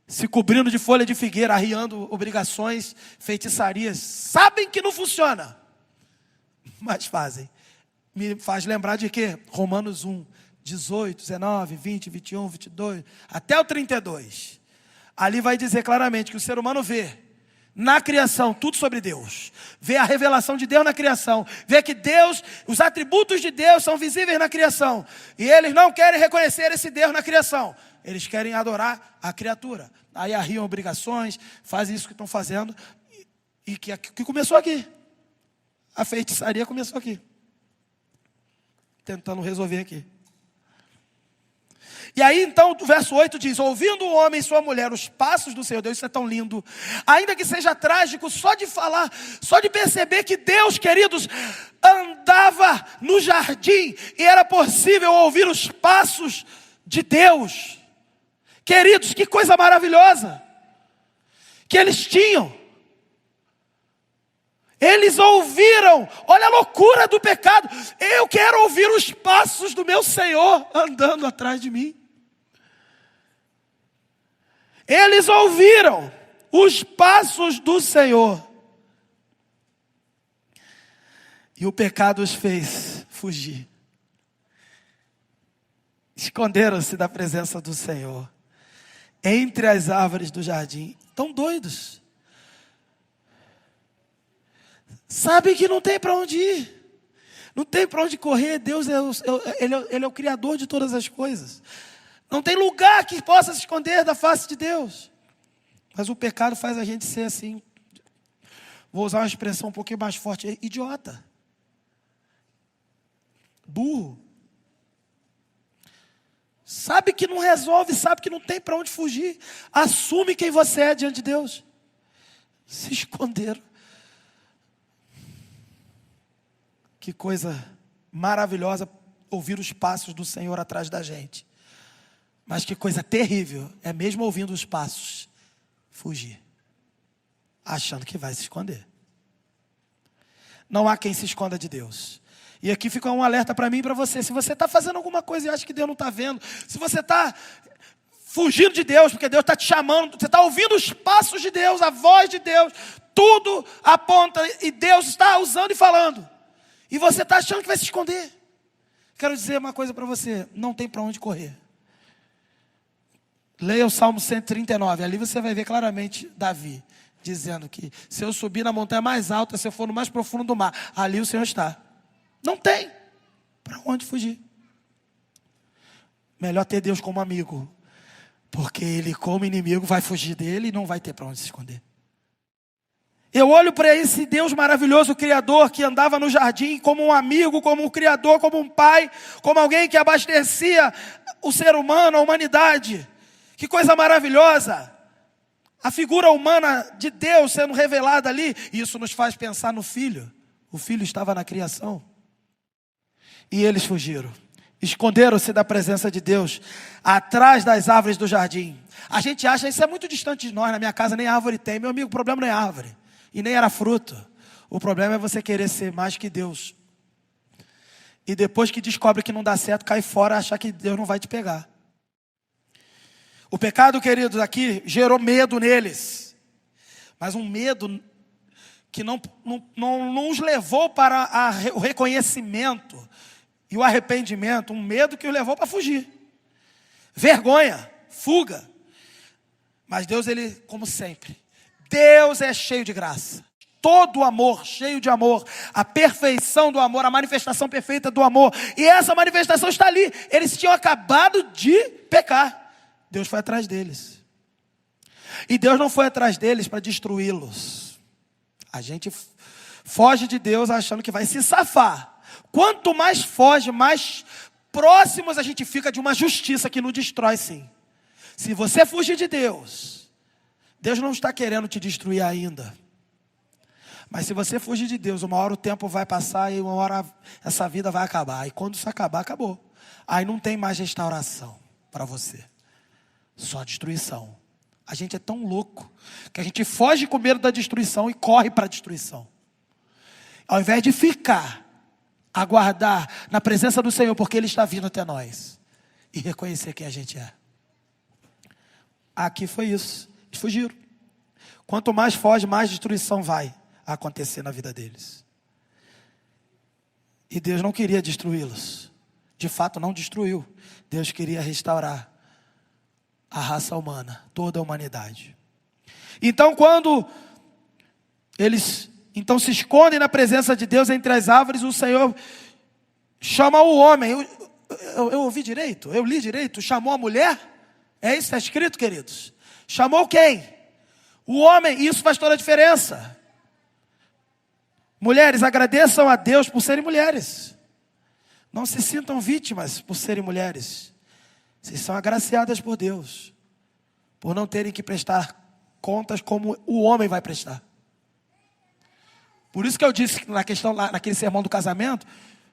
se cobrindo de folha de figueira, arriando obrigações, feitiçarias. Sabem que não funciona, mas fazem. Me faz lembrar de quê? Romanos 1. 18, 19, 20, 21, 22, até o 32. Ali vai dizer claramente que o ser humano vê na criação tudo sobre Deus. Vê a revelação de Deus na criação. Vê que Deus, os atributos de Deus são visíveis na criação. E eles não querem reconhecer esse Deus na criação. Eles querem adorar a criatura. Aí arriam obrigações, fazem isso que estão fazendo. E que começou aqui. A feitiçaria começou aqui. Tentando resolver aqui. E aí então o verso 8 diz: ouvindo o homem e sua mulher os passos do Senhor Deus, isso é tão lindo, ainda que seja trágico, só de falar, só de perceber que Deus, queridos, andava no jardim, e era possível ouvir os passos de Deus. Queridos, que coisa maravilhosa que eles tinham. Eles ouviram, olha a loucura do pecado. Eu quero ouvir os passos do meu Senhor andando atrás de mim. Eles ouviram os passos do Senhor. E o pecado os fez fugir. Esconderam-se da presença do Senhor, entre as árvores do jardim. Estão doidos. Sabe que não tem para onde ir, não tem para onde correr. Deus Ele é o Criador de todas as coisas. Não tem lugar que possa se esconder da face de Deus. Mas o pecado faz a gente ser assim, vou usar uma expressão um pouquinho mais forte, idiota, burro. Sabe que não resolve, sabe que não tem para onde fugir. Assume quem você é diante de Deus. Se esconderam. Que coisa maravilhosa ouvir os passos do Senhor atrás da gente. Mas que coisa terrível é mesmo ouvindo os passos, fugir, achando que vai se esconder. Não há quem se esconda de Deus. E aqui fica um alerta para mim e para você. Se você está fazendo alguma coisa e acha que Deus não está vendo, se você está fugindo de Deus, porque Deus está te chamando, você está ouvindo os passos de Deus, a voz de Deus, tudo aponta e Deus está usando e falando. E você está achando que vai se esconder. Quero dizer uma coisa para você, não tem para onde correr. Leia o Salmo 139, ali você vai ver claramente Davi, dizendo que se eu subir na montanha mais alta, se eu for no mais profundo do mar, ali o Senhor está. Não tem para onde fugir. Melhor ter Deus como amigo, porque Ele como inimigo vai fugir dele e não vai ter para onde se esconder. Eu olho para esse Deus maravilhoso, Criador, que andava no jardim como um amigo, como um Criador, como um pai, como alguém que abastecia o ser humano, a humanidade. Que coisa maravilhosa. A figura humana de Deus sendo revelada ali. E isso nos faz pensar no Filho. O Filho estava na criação. E eles fugiram. Esconderam-se da presença de Deus atrás das árvores do jardim. A gente acha, isso é muito distante de nós. Na minha casa nem árvore tem. Meu amigo, o problema não é árvore. E nem era fruto. O problema é você querer ser mais que Deus. E depois que descobre que não dá certo, cai fora e achar que Deus não vai te pegar. O pecado, queridos, aqui gerou medo neles. mas um medo que não nos levou para o reconhecimento e o arrependimento, um medo que o levou para fugir. Vergonha, fuga. Mas Deus, Ele, como sempre, Deus é cheio de graça. Todo amor, cheio de amor, a perfeição do amor, a manifestação perfeita do amor. E essa manifestação está ali. Eles tinham acabado de pecar. Deus foi atrás deles. E Deus não foi atrás deles para destruí-los. A gente foge de Deus achando que vai se safar. Quanto mais foge, mais próximos a gente fica de uma justiça que nos destrói, sim. Se você fugir de Deus, Deus não está querendo te destruir ainda. Mas se você fugir de Deus, uma hora o tempo vai passar e uma hora essa vida vai acabar. E quando isso acabar, acabou. Aí não tem mais restauração para você. Só destruição. A gente é tão louco que a gente foge com medo da destruição e corre para a destruição. Ao invés de ficar, aguardar na presença do Senhor, porque Ele está vindo até nós. E reconhecer quem a gente é. Aqui foi isso. Eles fugiram. Quanto mais foge, mais destruição vai acontecer na vida deles. E Deus não queria destruí-los. De fato, não destruiu. Deus queria restaurar a raça humana, toda a humanidade. Então, quando eles se escondem na presença de Deus entre as árvores, o Senhor chama o homem. Eu ouvi direito? Eu li direito? Chamou a mulher? É isso que está escrito, queridos? Chamou quem? O homem. Isso faz toda a diferença. Mulheres, agradeçam a Deus por serem mulheres. Não se sintam vítimas por serem mulheres. Vocês são agraciadas por Deus, por não terem que prestar contas como o homem vai prestar. Por isso que eu disse naquele sermão do casamento,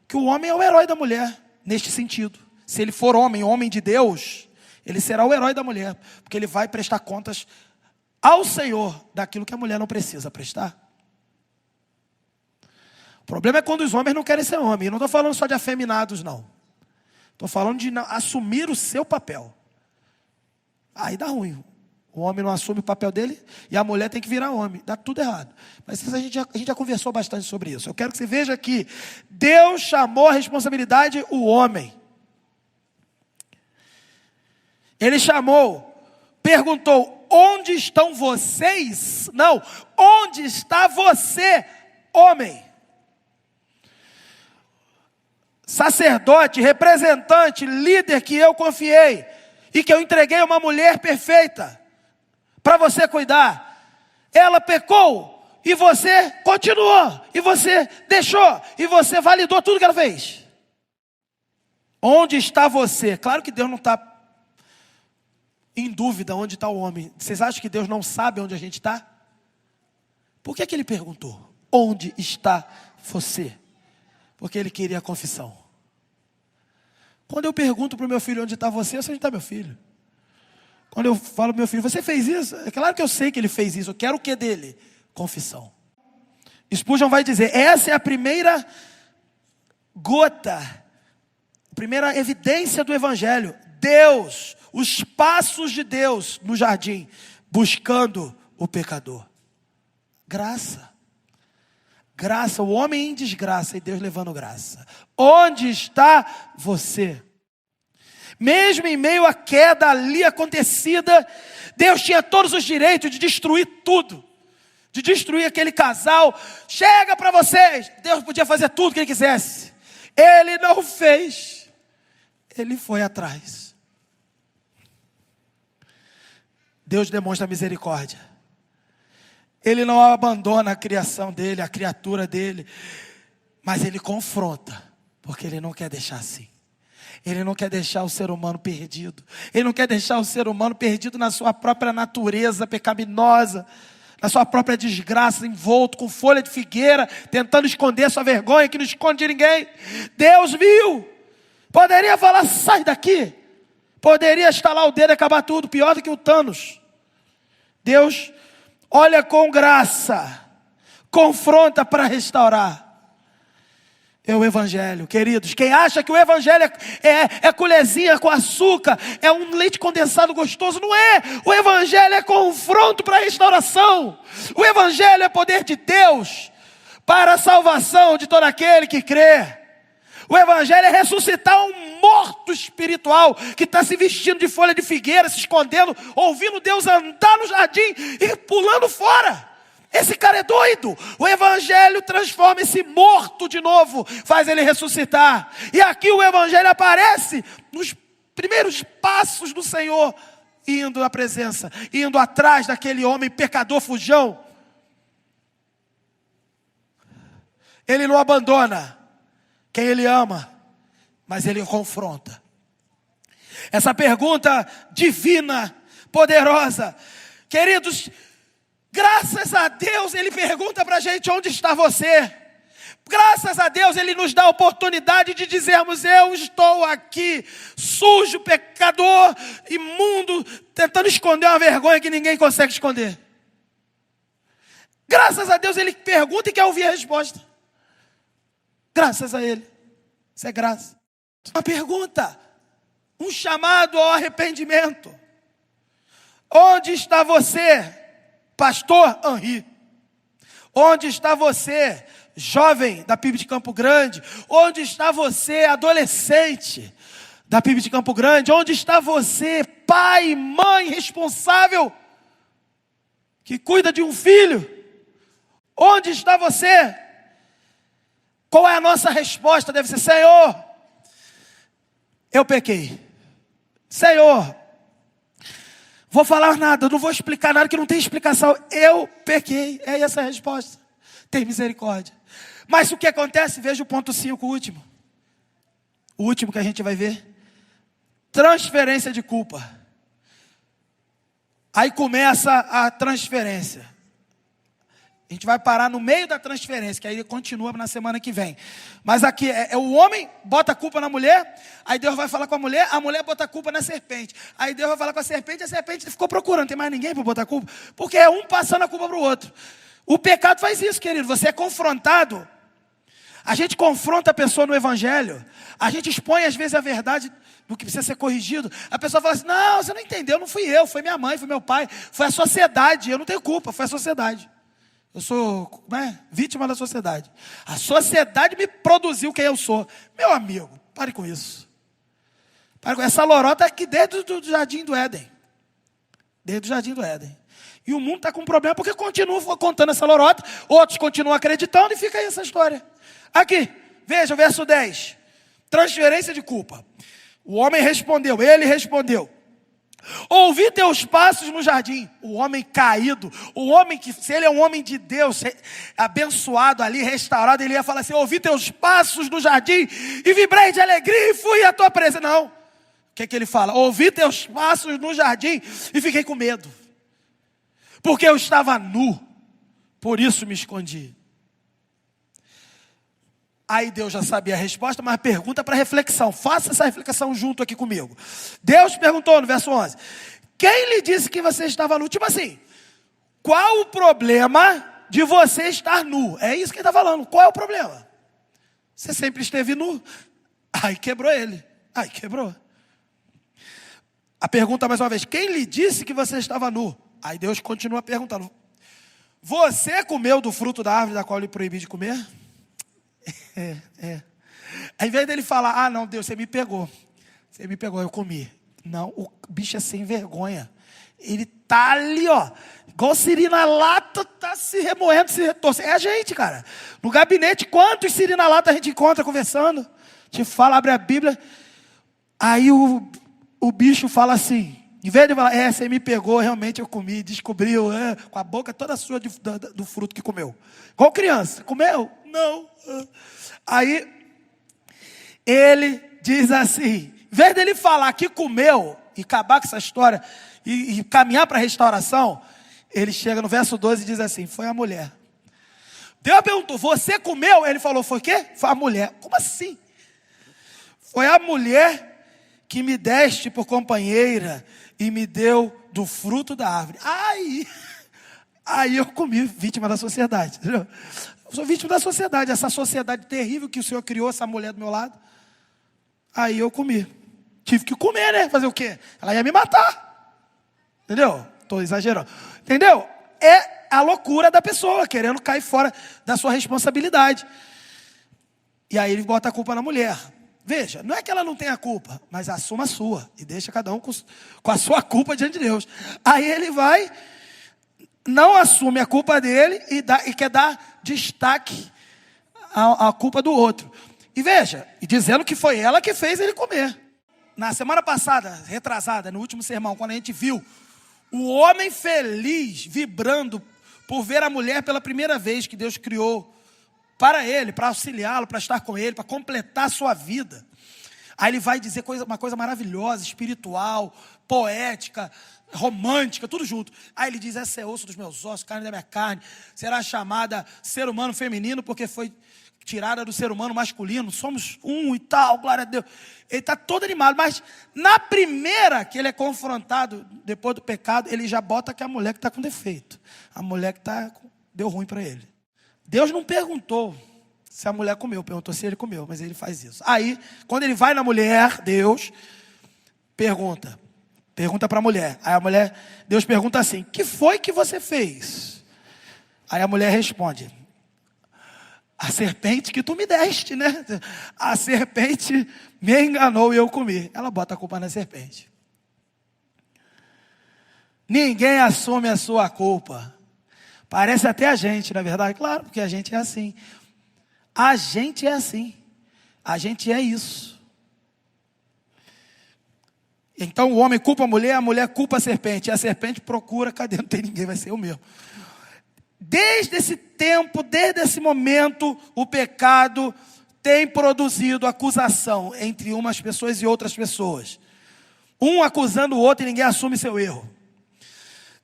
que o homem é o herói da mulher, neste sentido. Se ele for homem de Deus, ele será o herói da mulher, porque ele vai prestar contas ao Senhor daquilo que a mulher não precisa prestar. O problema é quando os homens não querem ser homens. Eu não estou falando só de afeminados, não. Estou falando de assumir o seu papel. Aí dá ruim. O homem não assume o papel dele e a mulher tem que virar homem. Dá tudo errado. Mas a gente já conversou bastante sobre isso. Eu quero que você veja que Deus chamou a responsabilidade o homem. Ele chamou, perguntou, onde estão vocês? Não, onde está você, homem? Sacerdote, representante, líder que eu confiei e que eu entreguei a uma mulher perfeita para você cuidar. Ela pecou e você continuou, e você deixou, e você validou tudo que ela fez. Onde está você? Claro que Deus não está em dúvida onde está o homem. Vocês acham que Deus não sabe onde a gente está? Por que Ele perguntou? Onde está você? Porque Ele queria a confissão. Quando eu pergunto para o meu filho onde está você, eu sei onde está meu filho. Quando eu falo para o meu filho, você fez isso? É claro que eu sei que ele fez isso. Eu quero o que dele? Confissão. Spurgeon vai dizer, essa é a primeira gota, a primeira evidência do Evangelho. Deus, os passos de Deus no jardim, buscando o pecador. Graça. Graça, o homem em desgraça e Deus levando graça. Onde está você? Mesmo em meio à queda ali acontecida, Deus tinha todos os direitos de destruir tudo. De destruir aquele casal. Chega para vocês. Deus podia fazer tudo o que Ele quisesse. Ele não fez. Ele foi atrás. Deus demonstra misericórdia. Ele não abandona a criação dele, a criatura dele. Mas Ele confronta. Porque Ele não quer deixar assim. Ele não quer deixar o ser humano perdido. Ele não quer deixar o ser humano perdido na sua própria natureza pecaminosa. Na sua própria desgraça, envolto com folha de figueira. Tentando esconder sua vergonha, que não esconde de ninguém. Deus viu. Poderia falar, sai daqui. Poderia estalar o dedo e acabar tudo. Pior do que o Thanos. Deus olha com graça. Confronta para restaurar. É o Evangelho, queridos. Quem acha que o Evangelho é colherzinha com açúcar, é um leite condensado gostoso, não é. O Evangelho é confronto para a restauração. O Evangelho é poder de Deus para a salvação de todo aquele que crê. O Evangelho é ressuscitar um morto espiritual que está se vestindo de folha de figueira, se escondendo, ouvindo Deus andar no jardim e pulando fora. Esse cara é doido. O Evangelho transforma esse morto de novo, faz ele ressuscitar. E aqui o Evangelho aparece nos primeiros passos do Senhor, indo à presença, indo atrás daquele homem pecador fujão. Ele não abandona quem ele ama, mas ele confronta. Essa pergunta divina, poderosa, queridos, graças a Deus, Ele pergunta para a gente: onde está você? Graças a Deus, Ele nos dá a oportunidade de dizermos: eu estou aqui, sujo, pecador, imundo, tentando esconder uma vergonha que ninguém consegue esconder. Graças a Deus, Ele pergunta e quer ouvir a resposta. Graças a Ele. Isso é graça. Uma pergunta, um chamado ao arrependimento. Onde está você, pastor Henri? Onde está você, jovem da PIB de Campo Grande? Onde está você, adolescente da PIB de Campo Grande? Onde está você, pai, mãe responsável, que cuida de um filho? Onde está você? Qual é a nossa resposta? Deve ser: Senhor, eu pequei. Senhor, vou falar nada, não vou explicar nada que não tem explicação. Eu pequei. É essa a resposta. Tem misericórdia. Mas o que acontece? Veja o ponto 5, o último. O último que a gente vai ver. Transferência de culpa. Aí começa a transferência. A gente vai parar no meio da transferência, que aí continua na semana que vem. Mas aqui é o homem bota a culpa na mulher, aí Deus vai falar com a mulher bota a culpa na serpente. Aí Deus vai falar com a serpente ficou procurando, não tem mais ninguém para botar a culpa, porque é um passando a culpa para o outro. O pecado faz isso, querido, você é confrontado. A gente confronta a pessoa no Evangelho, a gente expõe às vezes a verdade do que precisa ser corrigido. A pessoa fala assim: não, você não entendeu, não fui eu, foi minha mãe, foi meu pai, foi a sociedade, eu não tenho culpa, foi a sociedade. Eu sou vítima da sociedade. A sociedade me produziu quem eu sou. Meu amigo, pare com isso. Pare com essa lorota aqui desde o Jardim do Éden. Desde o Jardim do Éden. E o mundo está com um problema porque continua contando essa lorota. Outros continuam acreditando e fica aí essa história. Aqui, veja o verso 10. Transferência de culpa. O homem respondeu, ele respondeu: ouvi teus passos no jardim. O homem caído, o homem que, se ele é um homem de Deus, abençoado ali, restaurado, ele ia falar assim: ouvi teus passos no jardim e vibrei de alegria e fui à tua presença. Não, o que ele fala? Ouvi teus passos no jardim e fiquei com medo, porque eu estava nu, por isso me escondi. Aí Deus já sabia a resposta, mas pergunta para reflexão. Faça essa reflexão junto aqui comigo. Deus perguntou no verso 11: quem lhe disse que você estava nu? Tipo assim, qual o problema de você estar nu? É isso que ele está falando. Qual é o problema? Você sempre esteve nu. Aí quebrou ele. Aí quebrou. A pergunta mais uma vez: quem lhe disse que você estava nu? Aí Deus continua perguntando: você comeu do fruto da árvore da qual eu lhe proibi de comer? Ao invés dele falar: não, Deus, você me pegou, eu comi. Não, o bicho é sem vergonha. Ele tá ali, ó, igual siri na lata, tá se remoendo, se retorcendo. É a gente, cara. No gabinete, quantos siri na lata a gente encontra conversando? Te fala, abre a Bíblia. Aí o bicho fala assim, em vez de falar: você me pegou, realmente eu comi, descobriu, com a boca toda sua do fruto que comeu. Igual criança, comeu? Não. Aí ele diz assim, em vez dele falar que comeu e acabar com essa história e caminhar para a restauração, ele chega no verso 12 e diz assim: foi a mulher. Deus perguntou: você comeu? Ele falou: foi o quê? Foi a mulher. Como assim? Foi a mulher que me deste por companheira e me deu do fruto da árvore. Aí eu comi, vítima da sociedade, entendeu? Eu sou vítima da sociedade, essa sociedade terrível que o Senhor criou, essa mulher do meu lado. Aí eu comi. Tive que comer, né? Fazer o quê? Ela ia me matar. Entendeu? Estou exagerando. Entendeu? É a loucura da pessoa, querendo cair fora da sua responsabilidade. E aí ele bota a culpa na mulher. Veja, não é que ela não tenha culpa, mas assuma a sua. E deixa cada um com a sua culpa diante de Deus. Aí ele vai, não assume a culpa dele e quer dar destaque à culpa do outro. E veja, e dizendo que foi ela que fez ele comer. Na semana passada, retrasada, no último sermão, quando a gente viu o homem feliz, vibrando por ver a mulher pela primeira vez que Deus criou para ele, para auxiliá-lo, para estar com ele, para completar a sua vida. Aí ele vai dizer uma coisa maravilhosa, espiritual, poética, romântica, tudo junto. Aí ele diz: essa é osso dos meus ossos, carne da minha carne, será chamada ser humano feminino, porque foi tirada do ser humano masculino, somos um e tal, glória a Deus. Ele está todo animado, mas na primeira que ele é confrontado, depois do pecado, ele já bota que é a mulher que está com defeito. A mulher que deu ruim para ele. Deus não perguntou se a mulher comeu, perguntou se ele comeu, mas ele faz isso. Aí, quando ele vai na mulher, Deus pergunta para a mulher. Aí Deus pergunta assim: que foi que você fez? Aí a mulher responde: a serpente que tu me deste, né? A serpente me enganou e eu comi. Ela bota a culpa na serpente. Ninguém assume a sua culpa. Parece até a gente, na verdade. Claro, porque a gente é assim. A gente é assim. A gente é isso. Então o homem culpa a mulher culpa a serpente. E a serpente procura, cadê? Não tem ninguém, vai ser eu mesmo. Desde esse tempo, desde esse momento, o pecado tem produzido acusação entre umas pessoas e outras pessoas. Um acusando o outro e ninguém assume seu erro.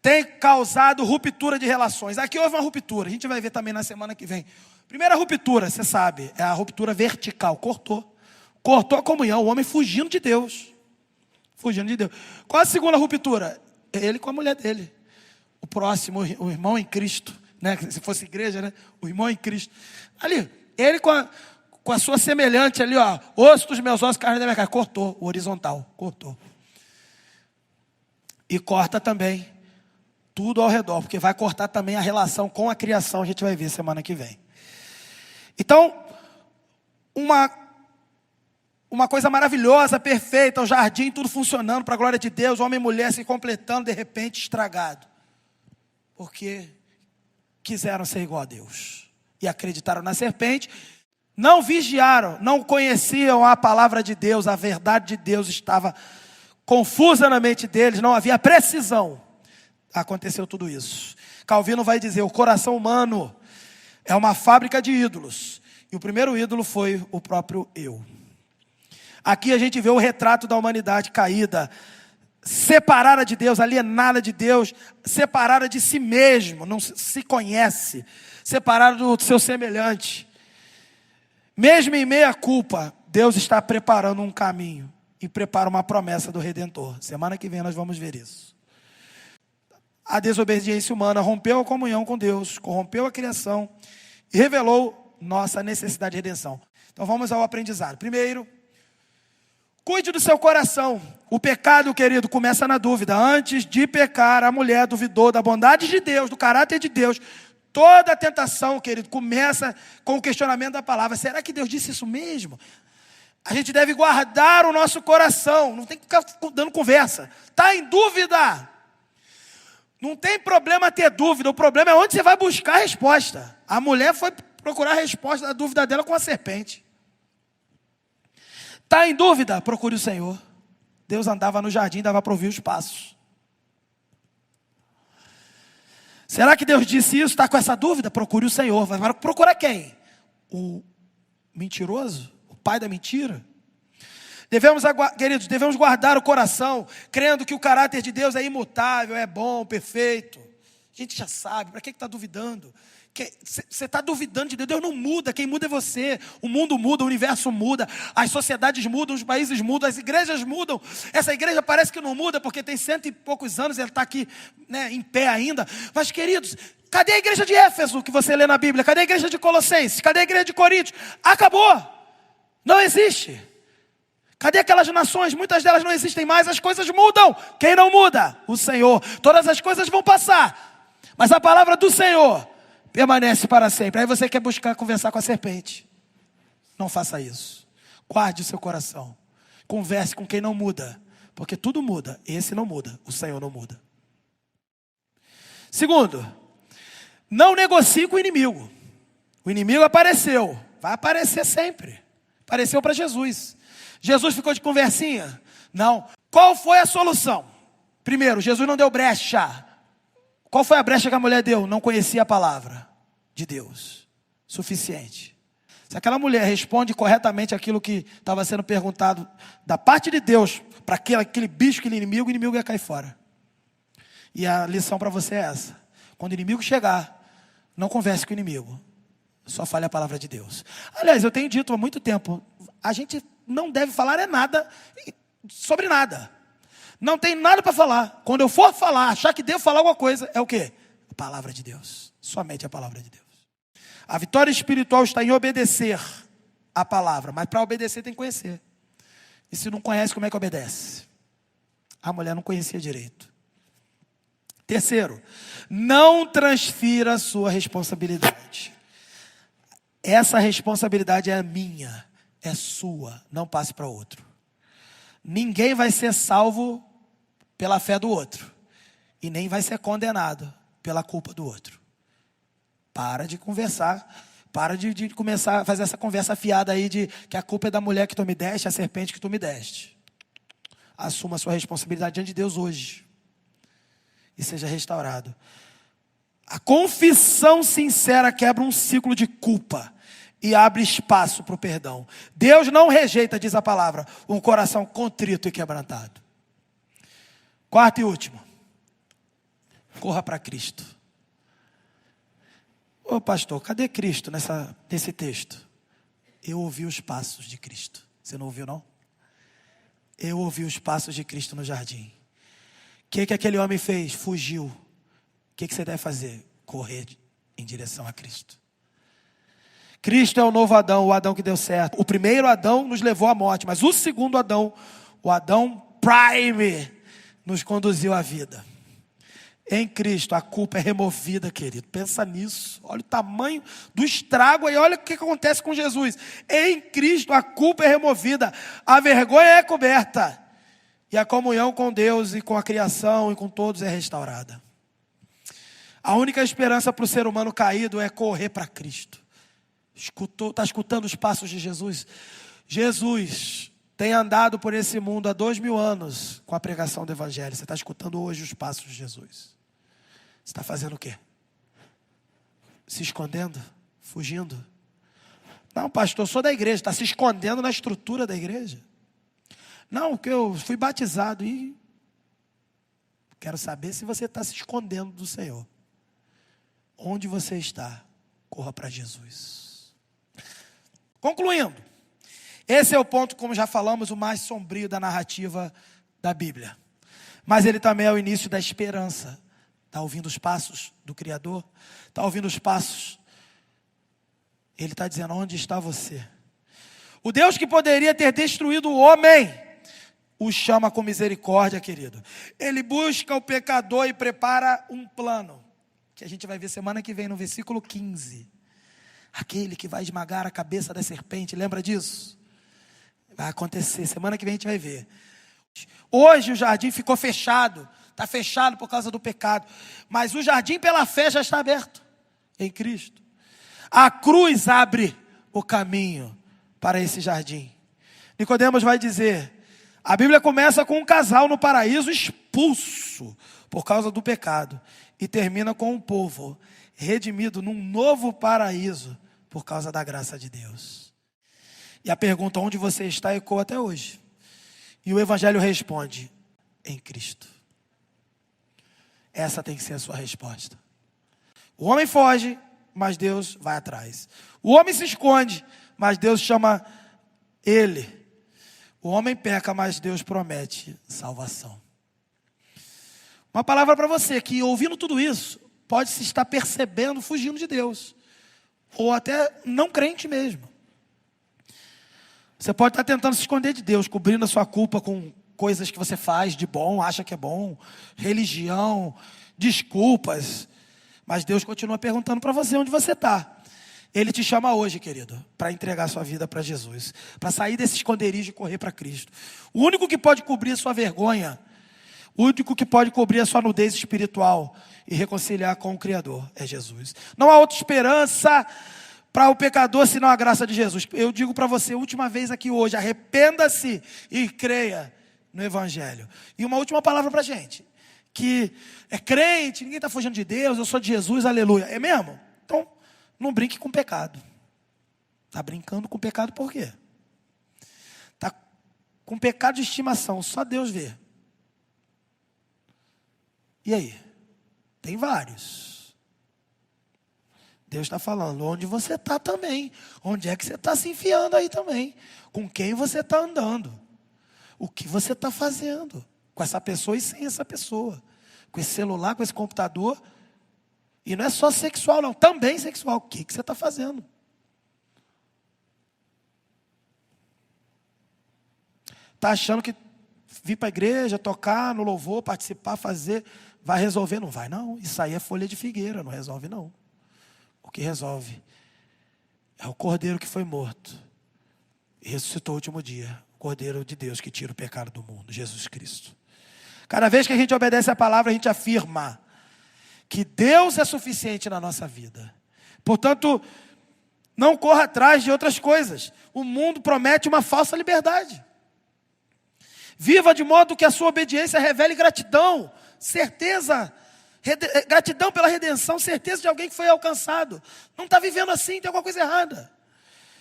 Tem causado ruptura de relações. Aqui houve uma ruptura, a gente vai ver também na semana que vem. Primeira ruptura, você sabe, é a ruptura vertical, cortou a comunhão, o homem fugindo de Deus. Fugindo de Deus. Qual a segunda ruptura? Ele com a mulher dele. O próximo, o irmão em Cristo, né? Se fosse igreja, né? O irmão em Cristo. Ali, ele com a sua semelhante ali, ó, osso dos meus ossos, carne da minha carne. Cortou, o horizontal, cortou. E corta também tudo ao redor, porque vai cortar também a relação com a criação, a gente vai ver semana que vem. Então, uma coisa maravilhosa, perfeita, o jardim, tudo funcionando para a glória de Deus, homem e mulher se completando, de repente estragado. Porque quiseram ser igual a Deus. E acreditaram na serpente, não vigiaram, não conheciam a palavra de Deus, a verdade de Deus estava confusa na mente deles, não havia precisão. Aconteceu tudo isso. Calvino vai dizer: o coração humano é uma fábrica de ídolos. E o primeiro ídolo foi o próprio eu. Aqui a gente vê o retrato da humanidade caída, separada de Deus, alienada de Deus, separada de si mesmo, não se conhece, separada do seu semelhante. Mesmo em meia culpa, Deus está preparando um caminho e prepara uma promessa do Redentor. Semana que vem nós vamos ver isso. A desobediência humana rompeu a comunhão com Deus, corrompeu a criação e revelou nossa necessidade de redenção. Então vamos ao aprendizado. Primeiro, cuide do seu coração. O pecado, querido, começa na dúvida. Antes de pecar, a mulher duvidou da bondade de Deus, do caráter de Deus. Toda a tentação, querido, começa com o questionamento da palavra. Será que Deus disse isso mesmo? A gente deve guardar o nosso coração. Não tem que ficar dando conversa. Está em dúvida? Não tem problema ter dúvida. O problema é onde você vai buscar a resposta. A mulher foi procurar a resposta da dúvida dela com a serpente. Está em dúvida? Procure o Senhor. Deus andava no jardim, dava para ouvir os passos. Será que Deus disse isso? Está com essa dúvida? Procure o Senhor. Vai procurar quem? O mentiroso? O pai da mentira? Queridos, devemos guardar o coração, crendo que o caráter de Deus é imutável, é bom, perfeito. A gente já sabe, para que está duvidando? Você está duvidando de Deus. Deus não muda, quem muda é você. O mundo muda, o universo muda, as sociedades mudam, os países mudam, as igrejas mudam. Essa igreja parece que não muda, porque tem 100 e poucos anos, ela está aqui, né, em pé ainda. Mas, queridos, cadê a igreja de Éfeso que você lê na Bíblia? Cadê a igreja de Colossenses? Cadê a igreja de Coríntios? Acabou, não existe. Cadê aquelas nações? Muitas delas não existem mais, as coisas mudam. Quem não muda? O Senhor. Todas as coisas vão passar, mas a palavra do Senhor permanece para sempre. Aí você quer buscar conversar com a serpente. Não faça isso. Guarde o seu coração. Converse com quem não muda, porque tudo muda. Esse não muda, o Senhor não muda. Segundo, não negocie com o inimigo. O inimigo apareceu, vai aparecer sempre. Apareceu para Jesus. Jesus ficou de conversinha? Não. Qual foi a solução? Primeiro, Jesus não deu brecha. Qual foi a brecha que a mulher deu? Não conhecia a palavra de Deus. Suficiente. Se aquela mulher responde corretamente aquilo que estava sendo perguntado da parte de Deus para aquele bicho, aquele inimigo, o inimigo ia cair fora. E a lição para você é essa. Quando o inimigo chegar, não converse com o inimigo. Só fale a palavra de Deus. Aliás, eu tenho dito há muito tempo, a gente não deve falar nada sobre nada. Não tem nada para falar. Quando eu for falar, achar que devo falar alguma coisa, é o quê? A palavra de Deus. Somente a palavra de Deus. A vitória espiritual está em obedecer a palavra. Mas para obedecer tem que conhecer. E se não conhece, como é que obedece? A mulher não conhecia direito. Terceiro, não transfira a sua responsabilidade. Essa responsabilidade é minha, é sua. Não passe para outro. Ninguém vai ser salvo pela fé do outro. E nem vai ser condenado pela culpa do outro. Para de conversar. Para de começar a fazer essa conversa fiada aí de que a culpa é da mulher que tu me deste, a serpente que tu me deste. Assuma a sua responsabilidade diante de Deus hoje. E seja restaurado. A confissão sincera quebra um ciclo de culpa e abre espaço para o perdão. Deus não rejeita, diz a palavra, um coração contrito e quebrantado. Quarto e último. Corra para Cristo. Ô pastor, cadê Cristo nesse texto? Eu ouvi os passos de Cristo. Você não ouviu, não? Eu ouvi os passos de Cristo no jardim. O que aquele homem fez? Fugiu. O que você deve fazer? Correr em direção a Cristo. Cristo é o novo Adão, o Adão que deu certo. O primeiro Adão nos levou à morte, mas o segundo Adão, o Adão Prime, nos conduziu à vida. Em Cristo a culpa é removida, querido. Pensa nisso. Olha o tamanho do estrago aí. Olha o que acontece com Jesus. Em Cristo a culpa é removida. A vergonha é coberta. E a comunhão com Deus e com a criação e com todos é restaurada. A única esperança para o ser humano caído é correr para Cristo. Está escutando os passos de Jesus? Jesus tem andado por esse mundo há 2000 anos com a pregação do Evangelho. Você está escutando hoje os passos de Jesus. Você está fazendo o quê? Se escondendo? Fugindo? Não, pastor, eu sou da igreja. Está se escondendo na estrutura da igreja? Não, porque eu fui batizado e quero saber se você está se escondendo do Senhor. Onde você está? Corra para Jesus. Concluindo, esse é o ponto, como já falamos, o mais sombrio da narrativa da Bíblia. Mas ele também é o início da esperança. Está ouvindo os passos do Criador? Está ouvindo os passos? Ele está dizendo, onde está você? O Deus que poderia ter destruído o homem, o chama com misericórdia, querido. Ele busca o pecador e prepara um plano, que a gente vai ver semana que vem no versículo 15. Aquele que vai esmagar a cabeça da serpente, lembra disso? Vai acontecer, semana que vem a gente vai ver. Hoje o jardim ficou fechado, está fechado por causa do pecado, mas o jardim pela fé já está aberto em Cristo. A cruz abre o caminho para esse jardim. Nicodemos vai dizer, a Bíblia começa com um casal no paraíso expulso por causa do pecado e termina com um povo redimido num novo paraíso por causa da graça de Deus. E a pergunta, onde você está, ecoa até hoje. E o Evangelho responde, em Cristo. Essa tem que ser a sua resposta. O homem foge, mas Deus vai atrás. O homem se esconde, mas Deus chama ele. O homem peca, mas Deus promete salvação. Uma palavra para você que, ouvindo tudo isso, pode se estar percebendo, fugindo de Deus. Ou até não crente mesmo. Você pode estar tentando se esconder de Deus, cobrindo a sua culpa com coisas que você faz de bom, acha que é bom, religião, desculpas. Mas Deus continua perguntando para você onde você está. Ele te chama hoje, querido, para entregar sua vida para Jesus, para sair desse esconderijo e correr para Cristo. O único que pode cobrir a sua vergonha, o único que pode cobrir a sua nudez espiritual e reconciliar com o Criador é Jesus. Não há outra esperança para o pecador senão a graça de Jesus. Eu digo para você, última vez aqui hoje, arrependa-se e creia no Evangelho. E uma última palavra para a gente, que é crente, ninguém está fugindo de Deus, eu sou de Jesus, aleluia. É mesmo? Então, não brinque com o pecado. Está brincando com o pecado por quê? Está com pecado de estimação, só Deus vê. E aí? Tem vários. Deus está falando, onde você está também. Onde é que você está se enfiando aí também? Com quem você está andando? O que você está fazendo? Com essa pessoa e sem essa pessoa. Com esse celular, com esse computador. E não é só sexual não, também sexual. O que você está fazendo? Está achando que vir para a igreja, tocar no louvor, participar, fazer, vai resolver? Não vai não, isso aí é folha de figueira, não resolve não. O que resolve é o Cordeiro que foi morto e ressuscitou o último dia. O Cordeiro de Deus que tira o pecado do mundo, Jesus Cristo. Cada vez que a gente obedece a palavra, a gente afirma que Deus é suficiente na nossa vida. Portanto, não corra atrás de outras coisas. O mundo promete uma falsa liberdade. Viva de modo que a sua obediência revele gratidão, certeza, gratidão pela redenção, certeza de alguém que foi alcançado. Não está vivendo assim, tem alguma coisa errada.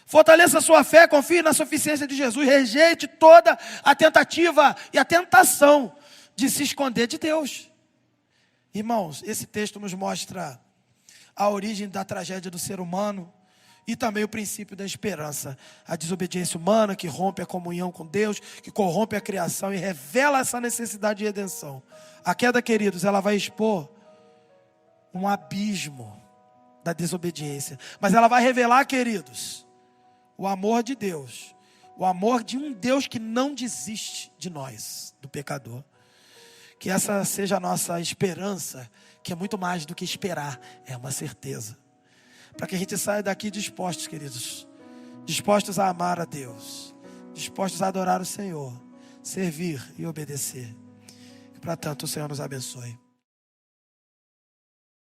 Fortaleça a sua fé, confie na suficiência de Jesus, rejeite toda a tentativa e a tentação de se esconder de Deus. Irmãos, esse texto nos mostra a origem da tragédia do ser humano e também o princípio da esperança. A desobediência humana que rompe a comunhão com Deus, que corrompe a criação e revela essa necessidade de redenção. A queda, queridos, ela vai expor um abismo da desobediência. Mas ela vai revelar, queridos, o amor de Deus. O amor de um Deus que não desiste de nós, do pecador. Que essa seja a nossa esperança, que é muito mais do que esperar, é uma certeza. Para que a gente saia daqui dispostos, queridos, dispostos a amar a Deus, dispostos a adorar o Senhor, servir e obedecer. E para tanto o Senhor nos abençoe.